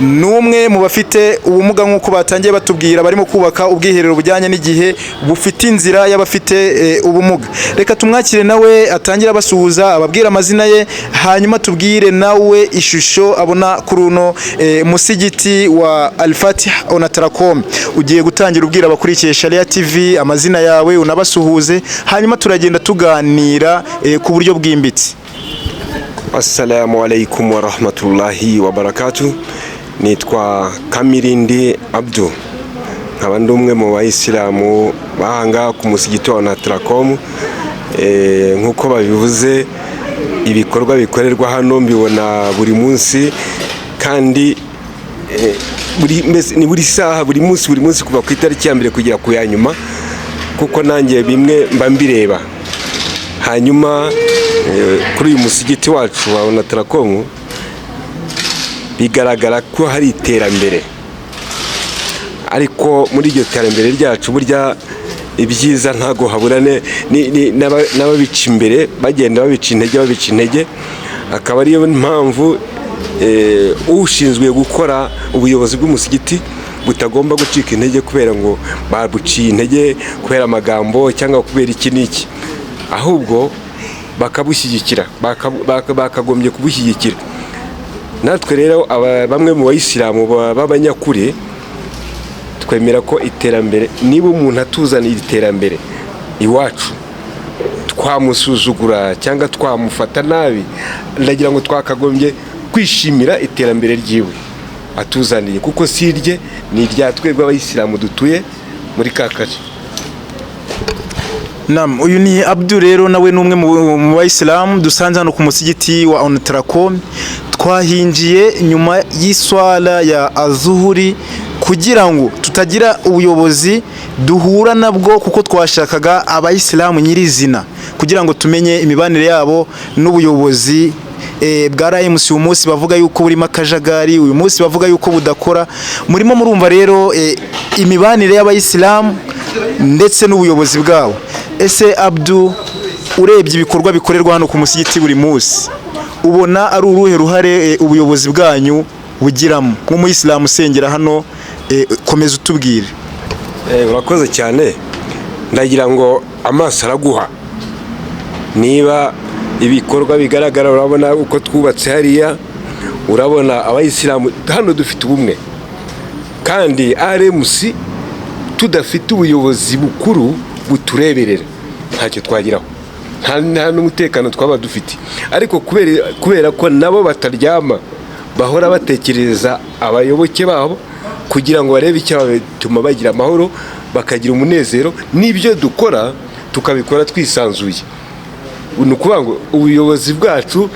Numwe mu bafite ubumuga nk'uko batangiye batubwira, barimo kubaka ubwiherero bujyanye n'igihe, bufite inzira y'abafite ubumuga. Reka tumwakire nawe atangira basuhuza, ababwira amazina ye, hanyuma tubwire nawe ishusho abona kuri uno musigiti wa Ufite Onatracom. Ugiye gutangira ubwira abakurikiye Sharia TV amazina yawe, unabasuhuze, hanyuma turagenda tuganira ku buryo bwimbitse. Assalamu alaikum wa rahmatullahi wa barakatuh. Nitwa Kamirindi Abdu, nkaba ndi umwe mu bayisilamu bahanga ku musigiti wa Onatracom. Nk'uko babivuze, ibikorwa bikorerwa hano mbibona buri munsi, kandi buri saha, buri munsi kuva ku itariki ya mbere kugera ku ya nyuma, kuko nanjye bimwe mba mbireba. Hanyuma kuri uyu musigiti wacu wa Onatracom bigaragara ko hari iterambere, ariko muri iryo terambere ryacu burya ibyiza ntago habura n'ababica imbere bagenda babica intege, akaba ariyo mpamvu ushinzwe gukora ubuyobozi bw'umusigiti butagomba gucika intege kubera ngo babuciye intege kubera amagambo cyangwa kubera iki n'iki, ahubwo bakabushyigikira, bakagombye kubushyigikira. Natwe rero bamwe mu bayisilamu b'abanyakuri twemera ko iterambere, niba umuntu atuzanira iterambere iwacu twamusuzugura cyangwa twamufata nabi, ndagira ngo twakagombye kwishimira iterambere ryiwe atuzaniye, kuko si irye, ni irya twebwe abayisilamu dutuye muri ka gace. Uyu ni Abdul rero, nawe n'umwe mu bayisilamu dusanze hano ku musigiti wa Onatracom. Twahinjiye nyuma y'iswala ya azuhuri kugira ngo tutagira ubuyobozi duhura nabwo, kuko twashakaga abayisilamu nyirizina kugira ngo tumenye imibanire yabo n'ubuyobozi bwa RMC. Uyu munsi bavuga yuko burimo akajagari, uyu munsi bavuga yuko budakora. Murimo murumva rero imibanire y'abayisilamu ndetse n'ubuyobozi bwabo. Ese Abdul, urebye ibikorwa bikorerwa hano ku musigiti buri munsi, ubona ari uruhe ruhare ubuyobozi bwanyu bugiramo nk'umuyisilamu usengera hano? Komeza utubwire. Urakoze cyane. Ndagira ngo amaso araguha, niba ibikorwa bigaragara, urabona uko twubatse hariya, urabona abayisilamu hano dufite ubumwe, kandi RMC tudafite ubuyobozi bukuru butureberera ntacyo twagiraho, nta n'umutekano twaba dufite. Ariko kubera ko nabo bataryama, bahora batekereza abayoboke babo kugira ngo barebe icyatuma bagira amahoro, bakagira umunezero, n'ibyo dukora tukabikora twisanzuye. Ni ukuvuga ngo ubuyobozi bwacu,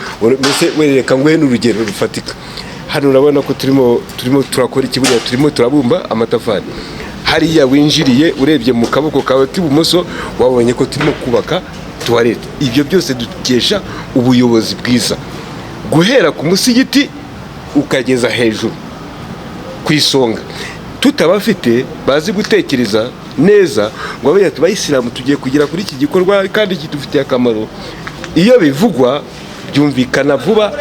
wereka ngo n'urugero rufatika. Hano urabona ko turimo turakora ikibuga, turimo turabumba amatafari. Hariya winjiriye urebye mu kaboko kawe k'ibumoso, wabonye ko turimo kubaka tuwarete. Ibyo byose dukesha ubuyobozi bwiza, guhera ku musigiti ukageza hejuru ku isonga. Tutabafite bazi gutekereza neza ngo abe abayisilamu tugiye kugira kuri iki gikorwa kandi kidufitiye akamaro, iyo bivugwa byumvikana vuba,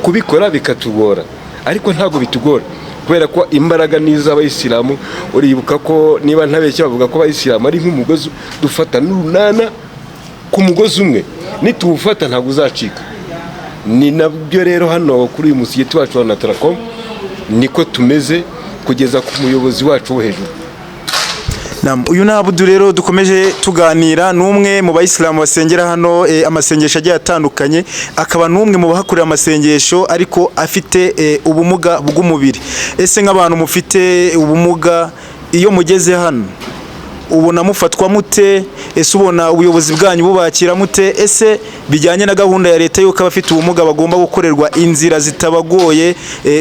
kubikora bikatugora. Ariko ntabwo bitugora, kubera ko imbaraga n'iz'abayisilamu. Uribuka ko niba ntabeshya bavuga ko abayisilamu ari nk'umugozi, dufata n'urunana ku mugozi umwe, nituwufata ntabwo uzacika. Ni nabyo rero hano kuri uyu musigiti wacu wa Onatracom niko tumeze, kugeza ku muyobozi wacu wo hejuru. Uyu ni Abdul rero dukomeje tuganira, n'umwe mu bayisilamu basengera hano amasengesho agiye atandukanye, akaba n'umwe mu bahakorera amasengesho ariko afite ubumuga bw'umubiri. Ese nk'abantu mufite ubumuga, iyo mugeze hano ubona mufatwa mute? Ese ubona ubuyobozi bwanyu bubakira mute? Ese bijyanye na gahunda ya leta yuko abafite ubumuga bagomba gukorerwa inzira zitabagoye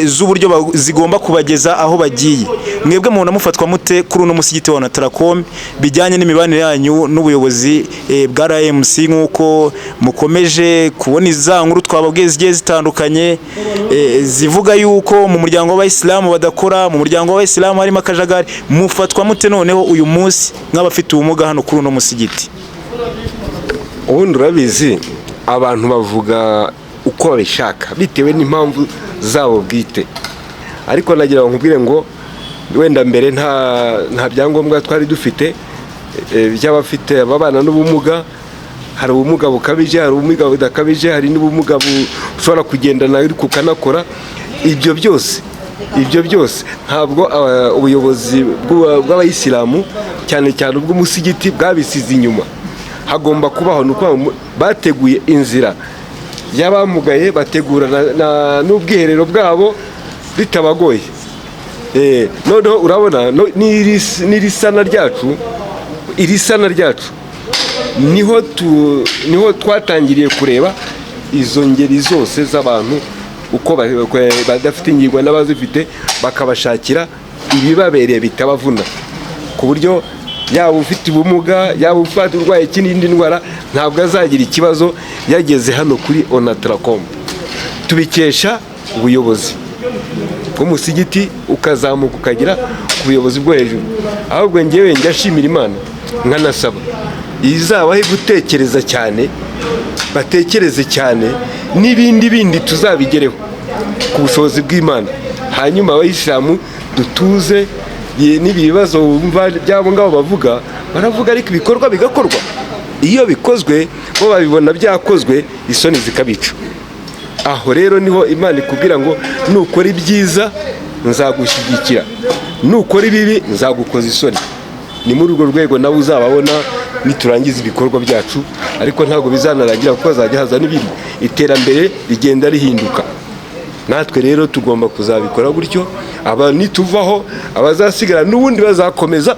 z'uburyo zigomba kubageza aho bagiye, mwebwe mubona mufatwa mute kuri uno musigiti wa Onatracom bijyanye n'imibanire yanyu n'ubuyobozi bwa RMC, nk'uko mukomeje kubona iza nkuru twababwiye zigiye zitandukanye zivuga yuko mu muryango w'abayisilamu badakora, mu muryango w'abayisilamu harimo akajagari? Mufatwa mute noneho uyu munsi nk'abafite ubumuga hano kuri uno musigiti? Ubundi urabizi, abantu bavuga uko babishaka bitewe n'impamvu zabo bwite, ariko nagira ngo nkubwire ngo wenda mbere nta byangombwa twari dufite by'abafite ababana n'ubumuga. Hari ubumuga bukabije, hari ubumuga budakabije, hari n'ubumuga bushobora kugendana ariko ukanakora. Ibyo byose ntabwo ubuyobozi bw'abayisilamu cyane cyane ubw'umusigiti bwabisize inyuma. Hagomba kubaho, nuko bateguye inzira y'abamugaye, bategura n'ubwiherero bwabo bitabagoye. Noneho urabona n'iri sana ryacu niho twatangiriye kureba izo ngeri zose z'abantu uko badafite ingingo n'abazifite, bakabashakira ibibabereye bitabavuna, ku buryo yaba ufite ubumuga, yaba ufite urwaye ikindi ndwara, ntabwo azagira ikibazo yageze hano kuri Onatracom. Tubikesha ubuyobozi bw'umusigiti ukazamuka ukagera ku buyobozi bwo hejuru. Ahubwo ngewe njyashimira Imana nkanasaba izabahe gutekereza cyane, batekereze cyane n'ibindi tuzabigereho ku bushobozi bw'Imana. Hanyuma abayisilamu dutuze n'ibibazo byabo ngabo baravuga ariko ibikorwa bigakorwa. Iyo bikozwe bo babibona byakozwe, isoni zikabica. Aho rero niho Imana ikubwira ngo nukora ibyiza nzagushyigikira, nukora ibibi nzagukoza isoni. Ni muri urwo rwego nawe uzababona niturangiza ibikorwa byacu, ariko ntabwo bizanarangira kuko hazajya haza n'ibindi. Iterambere rigenda rihinduka, natwe rero tugomba kuzabikora gutyo. Aba nituvaho abazasigara n'ubundi bazakomeza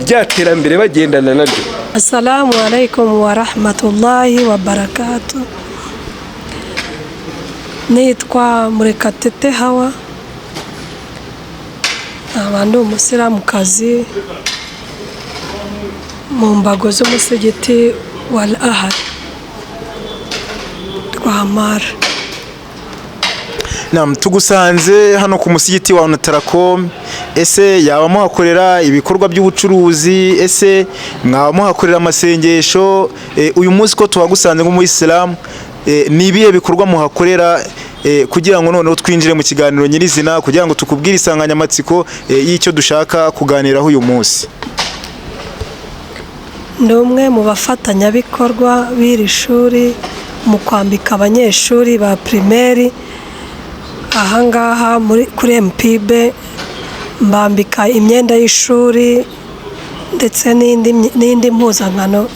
rya terambere bagendana naryo. Assalamu alaikum wa rahmatullahi wa barakatuh. Nitwa Murekatete Hawa, ndi umusilamukazi mu mbago z'umusigiti wa Ahad twa Hamagara. Tugusanze hano ku musigiti wa Ukeneye. Ese yaba muhakorera ibikorwa by'ubucuruzi? Ese mwaba muhakorera amasengesho? Uyu munsi ko tuhagusanze nk'umuyisilamu, ni ibihe bikorwa muhakorera kugira ngo noneho twinjire mu kiganiro nyirizina, kugira ngo tukubwire insanganyamatsiko y'icyo dushaka kuganiraho uyu munsi? Ni umwe mu bafatanyabikorwa b'iri shuri mu kwambika abanyeshuri ba primaire. Ahangaha kuri MPB mbambika imyenda y'ishuri ndetse n'indi mpuzankano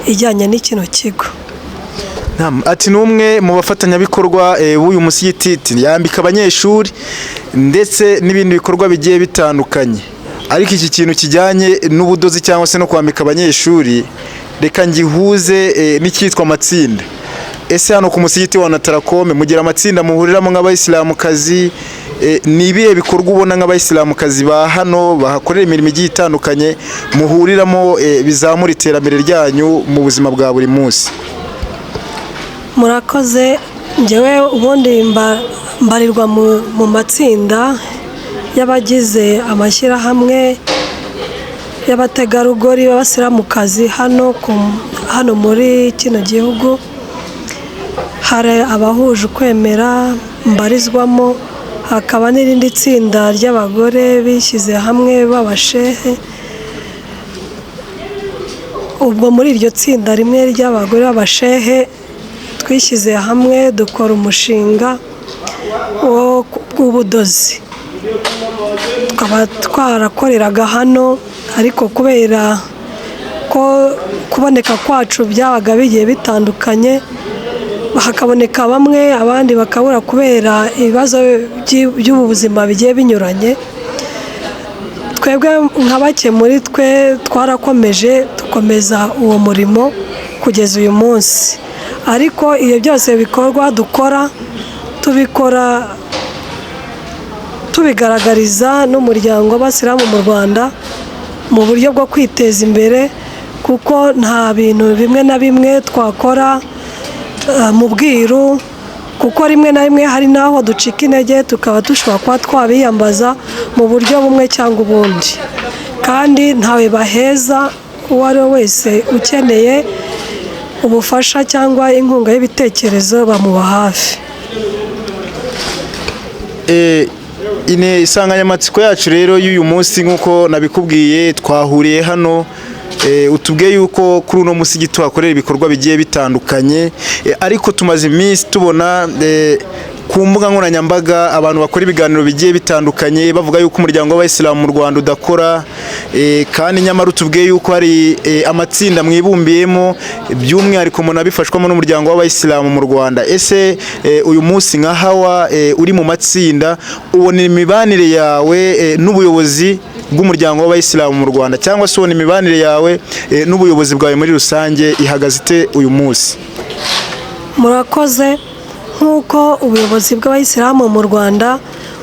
ijyanye n'ikino kigo. Ati n'umwe mu bafatanyabikorwa b'uyu musigiti, yambika abanyeshuri ndetse n'ibindi bikorwa bigiye bitandukanye. Ariko iki kintu kijyanye n'ubudozi cyangwa se no kwambika abanyeshuri, reka ngihuze n'icyitwa amatsinda. Ese hano ku musigiti wa Ukeneye mugira amatsinda muhuriramo nk'abayisilamukazi? Ni ibihe bikorwa ubona nk'abayisilamukazi ba hano bahakorera imirimo igiye itandukanye muhuriramo bizamura iterambere ryanyu mu buzima bwa buri munsi? Murakoze. Njyewe ubundi mbarirwa mu matsinda y'abagize amashyirahamwe y'abategarugori b'abasilamukazi hano muri kino gihugu. Hari abahuje ukwemera mbarizwamo, hakaba n'irindi tsinda ry'abagore bishyize hamwe b'abashehe. Ubwo muri iryo tsinda rimwe ry'abagore b'abashehe twishyize hamwe dukora umushinga w'ubudozi. Tukaba twarakoreraga hano, ariko kubera ko kuboneka kwacu byabaga bigiye bitandukanye, hakaboneka bamwe abandi bakabura kubera ibibazo by'ubu buzima bigiye binyuranye. Twebwe nka bake muri twe twarakomeje dukomeza uwo murimo kugeza uyu munsi. Ariko iyo byose bikorwa dukora tubikora tubigaragariza n'umuryango w'abasilamu mu Rwanda mu buryo bwo kwiteza imbere, kuko nta bintu bimwe na bimwe twakora mu bwiru, kuko rimwe na rimwe hari n'aho ducika intege tukaba dushobora kuba twabiyambaza mu buryo bumwe cyangwa ubundi. Kandi ntawe baheza, uwo ari we wese ukeneye ubufasha cyangwa inkunga y'ibitekerezo bamuba hafi. Insanganyamatsiko yacu rero y'uyu munsi nk'uko nabikubwiye, twahuriye hano utubwiye yuko kuri uno musigiti tuhakorera ibikorwa bigiye bitandukanye, ariko tumaze iminsi tubona ku mbuga nkoranyambaga abantu bakora ibiganiro bigiye bitandukanye bavuga yuko umuryango w'abayisilamu mu Rwanda udakora, kandi nyamara utubwiye yuko hari amatsinda mwibumbiyemo by'umwihariko umuntu abifashwamo n'umuryango w'abayisilamu mu Rwanda. Ese uyu munsi nka Hawa uri mu matsinda, ubona imibanire yawe n'ubuyobozi bw'umuryango w'abayisilamu mu Rwanda, cyangwa se ubona imibanire yawe n'ubuyobozi bwawe muri rusange ihagaze ite uyu munsi? Murakoze. Nk'uko ubuyobozi bw'abayisilamu mu Rwanda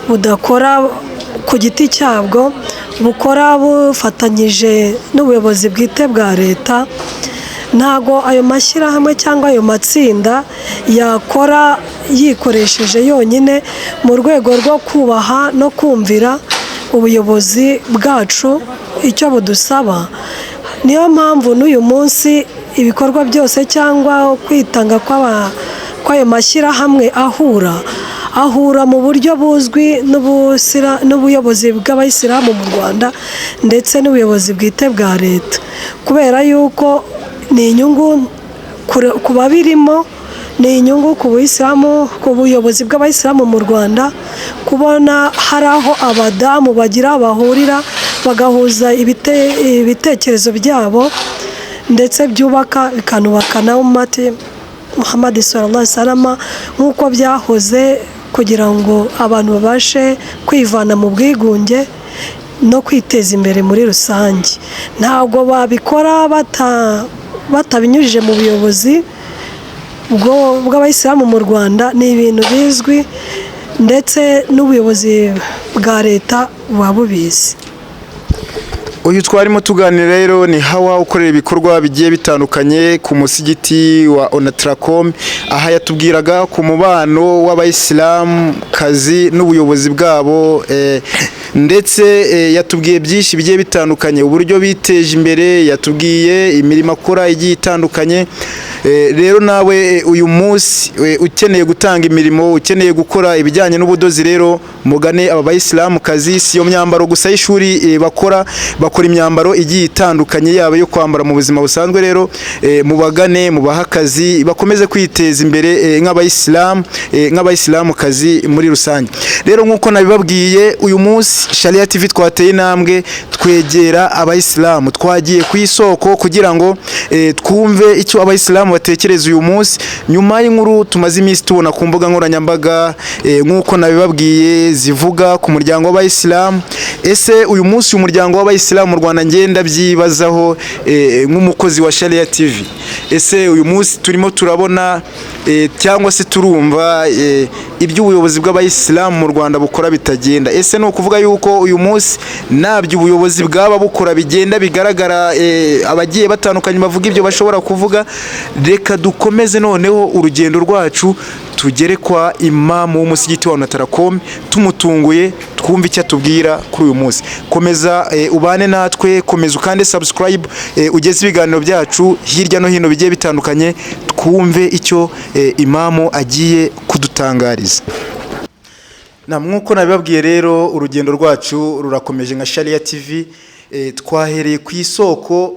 budakora ku giti cyabwo, bukora bufatanyije n'ubuyobozi bwite bwa leta, ntago ayo mashyirahamwe cyangwa ayo matsinda yakora yikoresheje yonyine mu rwego rwo kubaha no kumvira ubuyobozi bwacu icyo budusaba. Niyo mpamvu n'uyu munsi ibikorwa byose cyangwa kwitanga kw'ayo mashyirahamwe ahura mu buryo buzwi n'ubuyobozi bw'abayisilamu mu Rwanda ndetse n'ubuyobozi bwite bwa leta, kubera yuko ni inyungu ku babirimo, ni inyungu ku buyisilamu, ku buyobozi bw'abayisilamu mu Rwanda, kubona hari aho abadamu bagira bahurira bagahuza ibitekerezo byabo ndetse byubaka bikanubaka na umati Muhammad sallallahu alaihi wasallam nk'uko byahoze, kugira ngo abantu babashe kwivana mu bwigunge no kwiteza imbere muri rusange. Ntabwo babikora batabinyujije mu buyobozi bw'abayisilamu mu Rwanda, ni ibintu bizwi ndetse n'ubuyobozi bwa leta buba bubizi. Uyu twarimo tuganira rero ni Hawa ukorera ibikorwa bigiye bitandukanye ku musigiti wa Onatracom. Aha yatubwiraga ku mubano w'abayisilamu kazi n'ubuyobozi bwabo, ndetse yatubwiye byinshi bigiye bitandukanye, uburyo biteje imbere, yatubwiye imirimo akora igiye itandukanye. Rero nawe uyu munsi ukeneye gutanga imirimo, ukeneye gukora ibijyanye n'ubudozi, rero mugane aba bayisilamu kazi. Si yo myambaro gusa y'ishuri bakora imyambaro igiye itandukanye yaba yo kwambara mu buzima busanzwe. Rero mubagane, mubaha akazi, bakomeze kwiteza imbere nk'abayisilamu kazi muri rusange. Rero nk'uko nabibabwiye, uyu munsi Sharia TV twateye intambwe twegera abayisilamu, twagiye ku isoko kugira ngo twumve icyo abayisilamu batekereza uyu munsi, nyuma y'inkuru tumaze iminsi tubona ku mbuga nkoranyambaga nk'uko nabibabwiye zivuga ku muryango w'abayisilamu. Ese uyu munsi umuryango w'abayisilamu mu Rwanda ngenda byibazaho nk'umukozi wa Sharia TV, ese uyu munsi turimo turabona cyangwa se turumva iby'ubuyobozi bw'abayisilamu mu Rwanda bukora bitagenda. Ese no kuvuga yuko uyu munsi nabyo ubuyobozi bwaba bukora bigenda bigaragara, abagiye batandukanye bavuga ibyo bashobora kuvuga. Reka dukomeze noneho urugendo rwacu tugere kwa imamu w'umusigiti wa Onatracom, tumutunguye twumve icyo atubwira kuri uyu munsi. Komeza ubane natwe, komeza ukande subscribe, ugeze ibiganiro byacu hirya no hino bigiye bitandukanye, twumve icyo imamu agiye kudutangariza. Na mwuko nabibabwiye rero urugendo rwacu rurakomeje nka Sharia TV. Twahereye ku isoko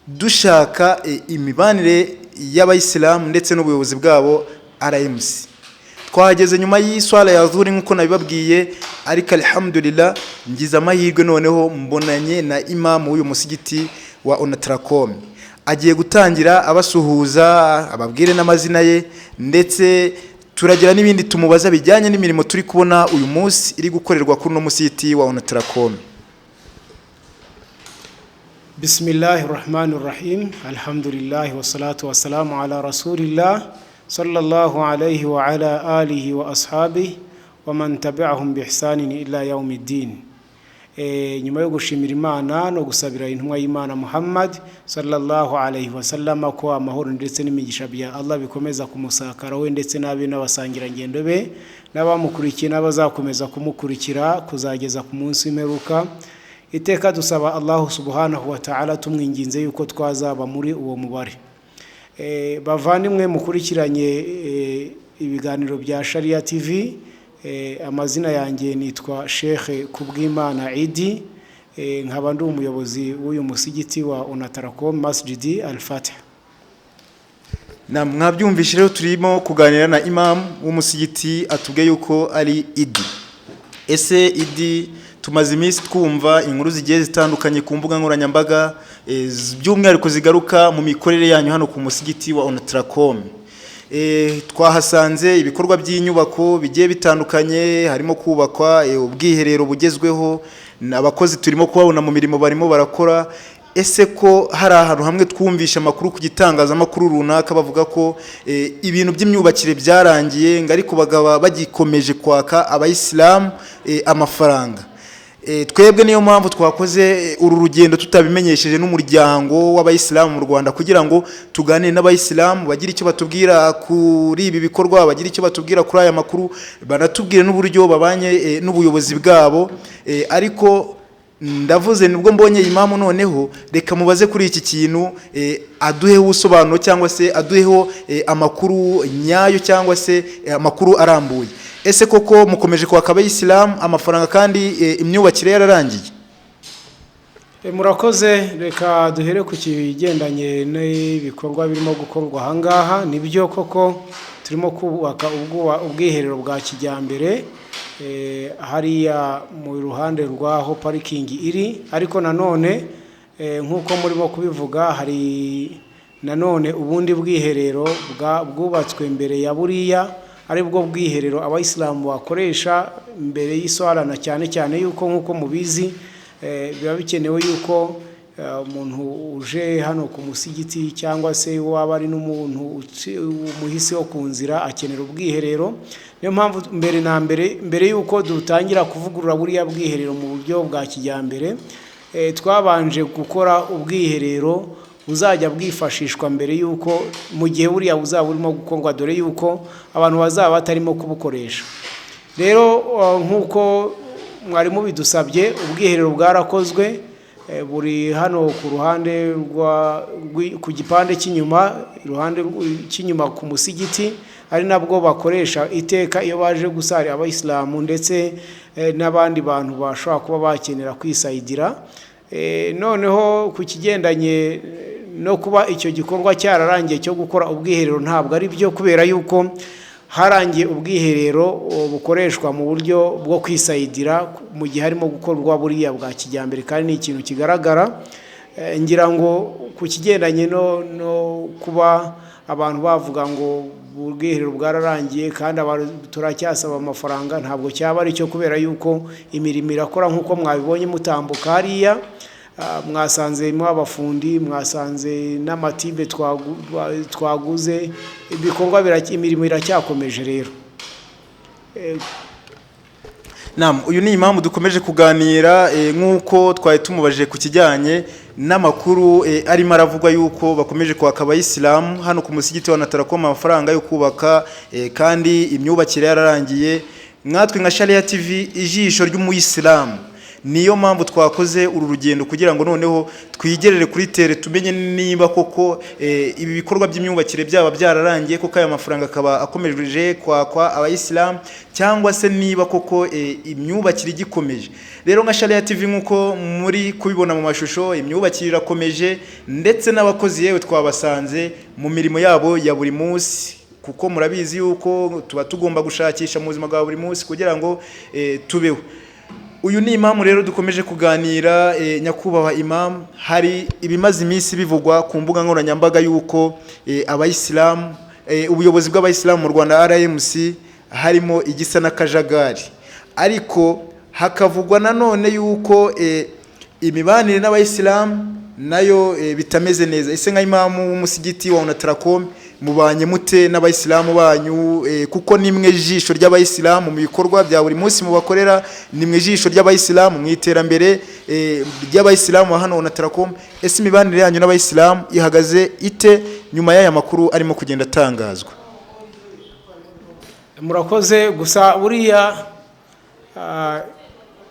dushaka imibanire y'abayisilamu ndetse n'ubuyobozi bwabo RMC. Twahageze nyuma y'iswala ya Zuhuri nk'uko nabibabwiye, ariko alhamdulillah ngize amahirwe noneho mbonanye na imamu w'uyu musigiti wa Onatracom. Agiye gutangira abasuhuza, ababwire n'amazina ye, ndetse turagira n'ibindi tumubaza bijyanye n'imirimo turi kubona uyu munsi iri gukorerwa kuri no musigiti wa Onatracom. Bismillahirrahmanirrahim. Alhamdulillah wassalatu wassalamu ala rasulillah sallallahu alayhi wa ala alihi wa ashabihi wa man tabi'ahum bi ihsanin ila yawmiddin. Nyuma yo gushimira Imana no gusabira intumwa y'Imana Muhammad sallallahu alayhi wa sallam ko amahoro ndetse n'imigisha bya Allah bikomeza kumusakara we ndetse n'abe n'abasangira ngendo be n'abamukurikiye n'abazakomeza kumukurikira kuzageza ku munsi w'imperuka. Iteka dusaba Allah subhanahu wa ta'ala tumwinginze yuko twazaba muri uwo mubare. Bavandimwe mukurikiranye ibiganiro bya Sharia TV, amazina yanjye nitwa Sheikh Kubwimana Idi, nkaba ndi umuyobozi w'uyu musigiti wa Onatracom Masjidi Al-Fatih. Na mwabyumvise rero turimo kuganira na imam w'umusigiti atubwiye yuko ari Idi. Ese Idi, tumaze iminsi twumva inkuru zigiye zitandukanye ku mbuga nkoranyambaga, by'umwihariko zigaruka mu mikorere yanyu hano ku musigiti wa Onatracom. Twahasanze ibikorwa by'inyubako bigiye bitandukanye, harimo kubakwa ubwiherero bugezweho, abakozi turimo kubabona mu mirimo barimo barakora. Ese ko hari ahantu hamwe twumvisha amakuru ku gitangazamakuru runaka bavuga ko ibintu by'imyubakire byarangiye, ngo ariko bagaba bagikomeje kwaka abayisilamu amafaranga. twebwe niyo mpamvu twakoze uru rugendo tutabimenyesheje n'umuryango w'abayisilamu mu Rwanda kugira ngo tuganire n'abayisilamu bagire icyo batubwira kuri ibi bikorwa, bagire icyo batubwira kuri aya makuru, banatubwire n'uburyo babanye n'ubuyobozi bwabo. Ariko ndavuze nibwo mbonye imamu, noneho reka mubaze kuri iki kintu, aduheho ubusobanuro cyangwa se aduheho amakuru nyayo cyangwa se amakuru arambuye. Ese koko mukomeje kwaka abayisilamu amafaranga kandi imyubakire yararangiye? Murakoze, reka duhere ku kigendanye n'ibikorwa birimo gukorwa ahangaha. Nibyo koko turimo kubaka ubwiherero bwa kijyambere hariya mu ruhande rw'aho parikingi iri, ariko nanone nk'uko murimo kubivuga hari nanone ubundi bwiherero bwubatswe mbere ya buriya, aribwo bwiherero abayisilamu bakoresha mbere y'iswalana, cyane cyane yuko nk'uko mubizi biba bikenewe yuko umuntu uje hano ku musigiti cyangwa se waba ari n'umuntu umuhisi wo ku nzira akenera ubwiherero. Niyo mpamvu mbere yuko dutangira kuvugurura buriya bwiherero mu buryo bwa kijyambere, twabanje gukora ubwiherero buzajya bwifashishwa mbere yuko mu gihe buriya buzaba burimo gukorwa, dore yuko abantu bazaba batarimo kubukoresha. Rero nk'uko mwari mubidusabye, ubwiherero bwarakozwe, buri hano ku ruhande ku gipande cy'inyuma, iruhande cy'inyuma ku musigiti, ari nabwo bakoresha iteka iyo baje gusara abayisilamu ndetse n'abandi bantu bashobora kuba bakenera kwisayidira. Noneho ku kigendanye no kuba icyo gikorwa cyararangiye cyo gukora ubwiherero, ntabwo ari byo, kubera yuko harangiye ubwiherero bukoreshwa mu buryo bwo kwisayidira mu gihe harimo gukorwa buriya bwa kijyambere, kandi ni ikintu kigaragara. Ngira ngo ku kigendanye no kuba abantu bavuga ngo ubwiherero bwararangiye kandi turacyasaba amafaranga, ntabwo cyaba ari cyo, kubera yuko imirimo irakora nk'uko mwabibonye mutambuka hariya. Mwasanzemo abafundi, mwasanze n'amatibe twaguze, imirimo iracyakomeje. Rero uyu ni impamvu dukomeje kuganira nk'uko twari tumubajije ku kijyanye n'amakuru arimo aravugwa yuko bakomeje kwaka abayisilamu hano ku musigiti wa Natarakoma amafaranga yo kubaka, kandi imyubakire yararangiye. Mwatwe nka Sharia TV, ijisho ry'umuyisilamu, niyo mpamvu twakoze uru rugendo kugira ngo noneho twigerere kuri tere, tumenye niba koko ibi bikorwa by'imyubakire byaba byararangiye, koko aya mafaranga akaba akomeje kwakwa abayisilamu, cyangwa se niba koko imyubakire igikomeje. Rero nka Sharia TV nk'uko muri kubibona mu mashusho, imyubakire irakomeje, ndetse n'abakozi yewe twabasanze mu mirimo yabo ya buri munsi, kuko murabizi yuko tuba tugomba gushakisha mu buzima bwa buri munsi kugira ngo tubeho. Uyu ni imamu rero dukomeje kuganira. Nyakubahwa imamu, hari ibimaze iminsi bivugwa ku mbuga nkoranyambaga yuko abayisilamu, ubuyobozi bw'abayisilamu mu Rwanda RMC harimo igisa n'akajagari, ariko hakavugwa nanone yuko imibanire n'abayisilamu nayo bitameze neza. Ese nka imamu w'umusigiti wa Natarakoma mubanye mute n'abayisilamu banyu? Kuko nimwe jisho ry'abayisilamu mu bikorwa bya buri munsi mubakorera, nimwe jisho ry'abayisilamu mu iterambere ry'abayisilamu hano Natarakoma. Ese imibanire yanyu n'abayisilamu ihagaze ite nyuma y'aya makuru arimo kugenda atangazwa? Murakoze. Gusa buriya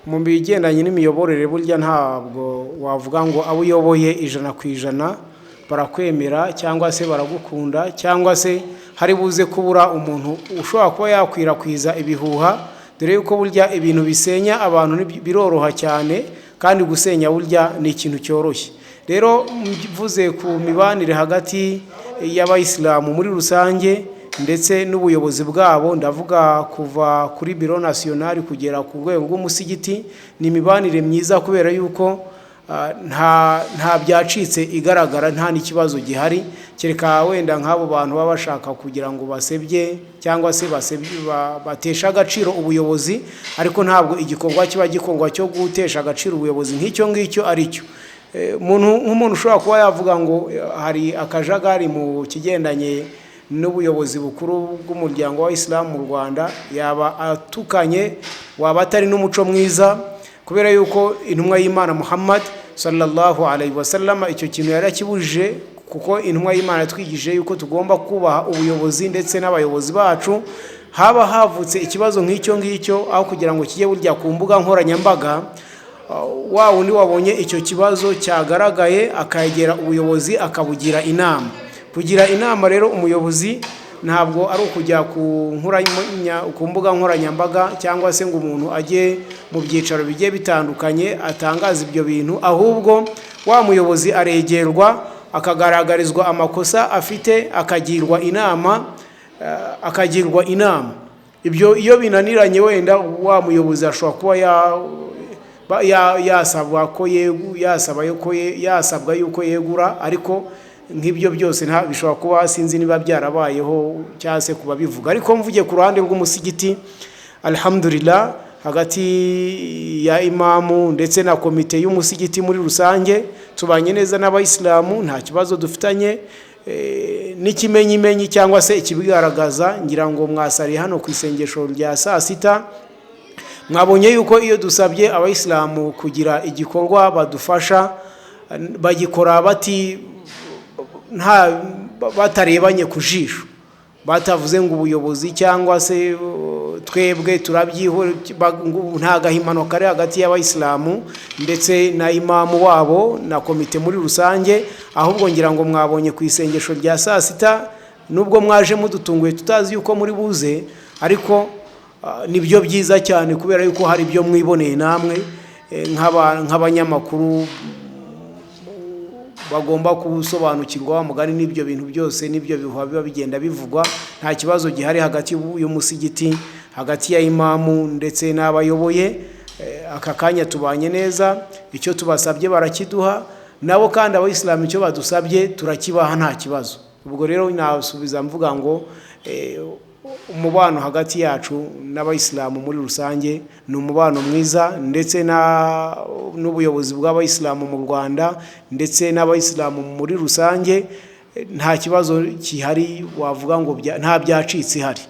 mu bigendanye n'imiyoborere, burya ntabwo wavuga ngo abo uyoboye 100% barakwemera cyangwa se baragukunda, cyangwa se hari buze kubura umuntu ushobora kuba yakwirakwiza ibihuha, dore yuko burya ibintu bisenya abantu biroroha cyane, kandi gusenya burya ni ikintu cyoroshye. Rero mvuze ku mibanire hagati y'abayisilamu muri rusange ndetse n'ubuyobozi bwabo, ndavuga kuva kuri biro national kugera ku rwego rw'umusigiti, ni imibanire myiza, kubera yuko nta byacitse igaragara, nta n'ikibazo gihari, kereka wenda nk'abo bantu baba bashaka kugira ngo basebye cyangwa se batesha agaciro ubuyobozi, ariko ntabwo igikorwa kiba gikorwa cyo gutesha agaciro ubuyobozi nk'icyo ngicyo ari cyo. Nk'umuntu ushobora kuba yavuga ngo hari akajagari mu kigendanye n'ubuyobozi bukuru bw'umuryango w'Abayisilamu mu Rwanda, yaba atukanye, waba atari n'umuco mwiza, kubera yuko intumwa y'Imana Muhammad sallallahu alaihi wasallam icyo kintu yarakibujije, kuko intumwa y'Imana yatwigije yuko tugomba kubaha ubuyobozi ndetse n'abayobozi bacu. Haba havutse ikibazo nk'icyo ngicyo, aho kugira ngo kijye burya ku mbuga nkoranyambaga, wa wundi wabonye icyo kibazo cyagaragaye akayegera ubuyobozi akabugira inama. Kugira inama rero umuyobozi ntabwo ari ukujya ku mbuga nkoranyambaga cyangwa se ngo umuntu ajye mu byicaro bigiye bitandukanye atangaza ibyo bintu, ahubwo wa muyobozi aregerwa akagaragarizwa amakosa afite, akagirwa inama. Ibyo iyo binaniranye, wenda wa muyobozi ashobora kuba yasabwa yuko yegura, ariko nk'ibyo byose bishobora kuba sinzi niba byarabayeho cyangwa se kuba bivuga. Ariko mvuge ku ruhande rw'umusigiti, alhamdulillah, hagati ya imamu ndetse na komite y'umusigiti muri rusange tubanye neza n'abayisilamu, nta kibazo dufitanye. N'ikimenyimenyi cyangwa se ikibigaragaza, ngira ngo mwasari hano ku isengesho rya saa sita, mwabonye yuko iyo dusabye abayisilamu kugira igikorwa badufasha, bagikora batarebanye ku jisho, batavuze ngo ubuyobozi cyangwa se twebwe turabyihora, nta gahimano kari hagati y'abayisilamu ndetse na imamu wabo na komite muri rusange. Ahubwo ngira ngo mwabonye ku isengesho rya saa sita, nubwo mwaje mudutunguye tutazi yuko muri buze, ariko nibyo byiza cyane kubera yuko hari ibyo mwiboneye namwe nk'abanyamakuru bagomba kusobanukirwa mugari n'ibyo bintu byose n'ibyo bihuha biba bigenda bivugwa. Nta kibazo gihari hagati y'umusigiti, hagati ya imamu ndetse n'abayoboye. Aka kanya tubanye neza, icyo tubasabye barakiduha, nabo kandi abayisilamu icyo badusabye turakibaha nta kibazo. Ubwo rero nasubiza mvuga ngo umubano hagati yacu n'abayisilamu muri rusange ni umubano mwiza, ndetse n'ubuyobozi bw'abayisilamu mu Rwanda ndetse n'abayisilamu muri rusange, nta kibazo kihari wavuga ngo nta byacitse ihari.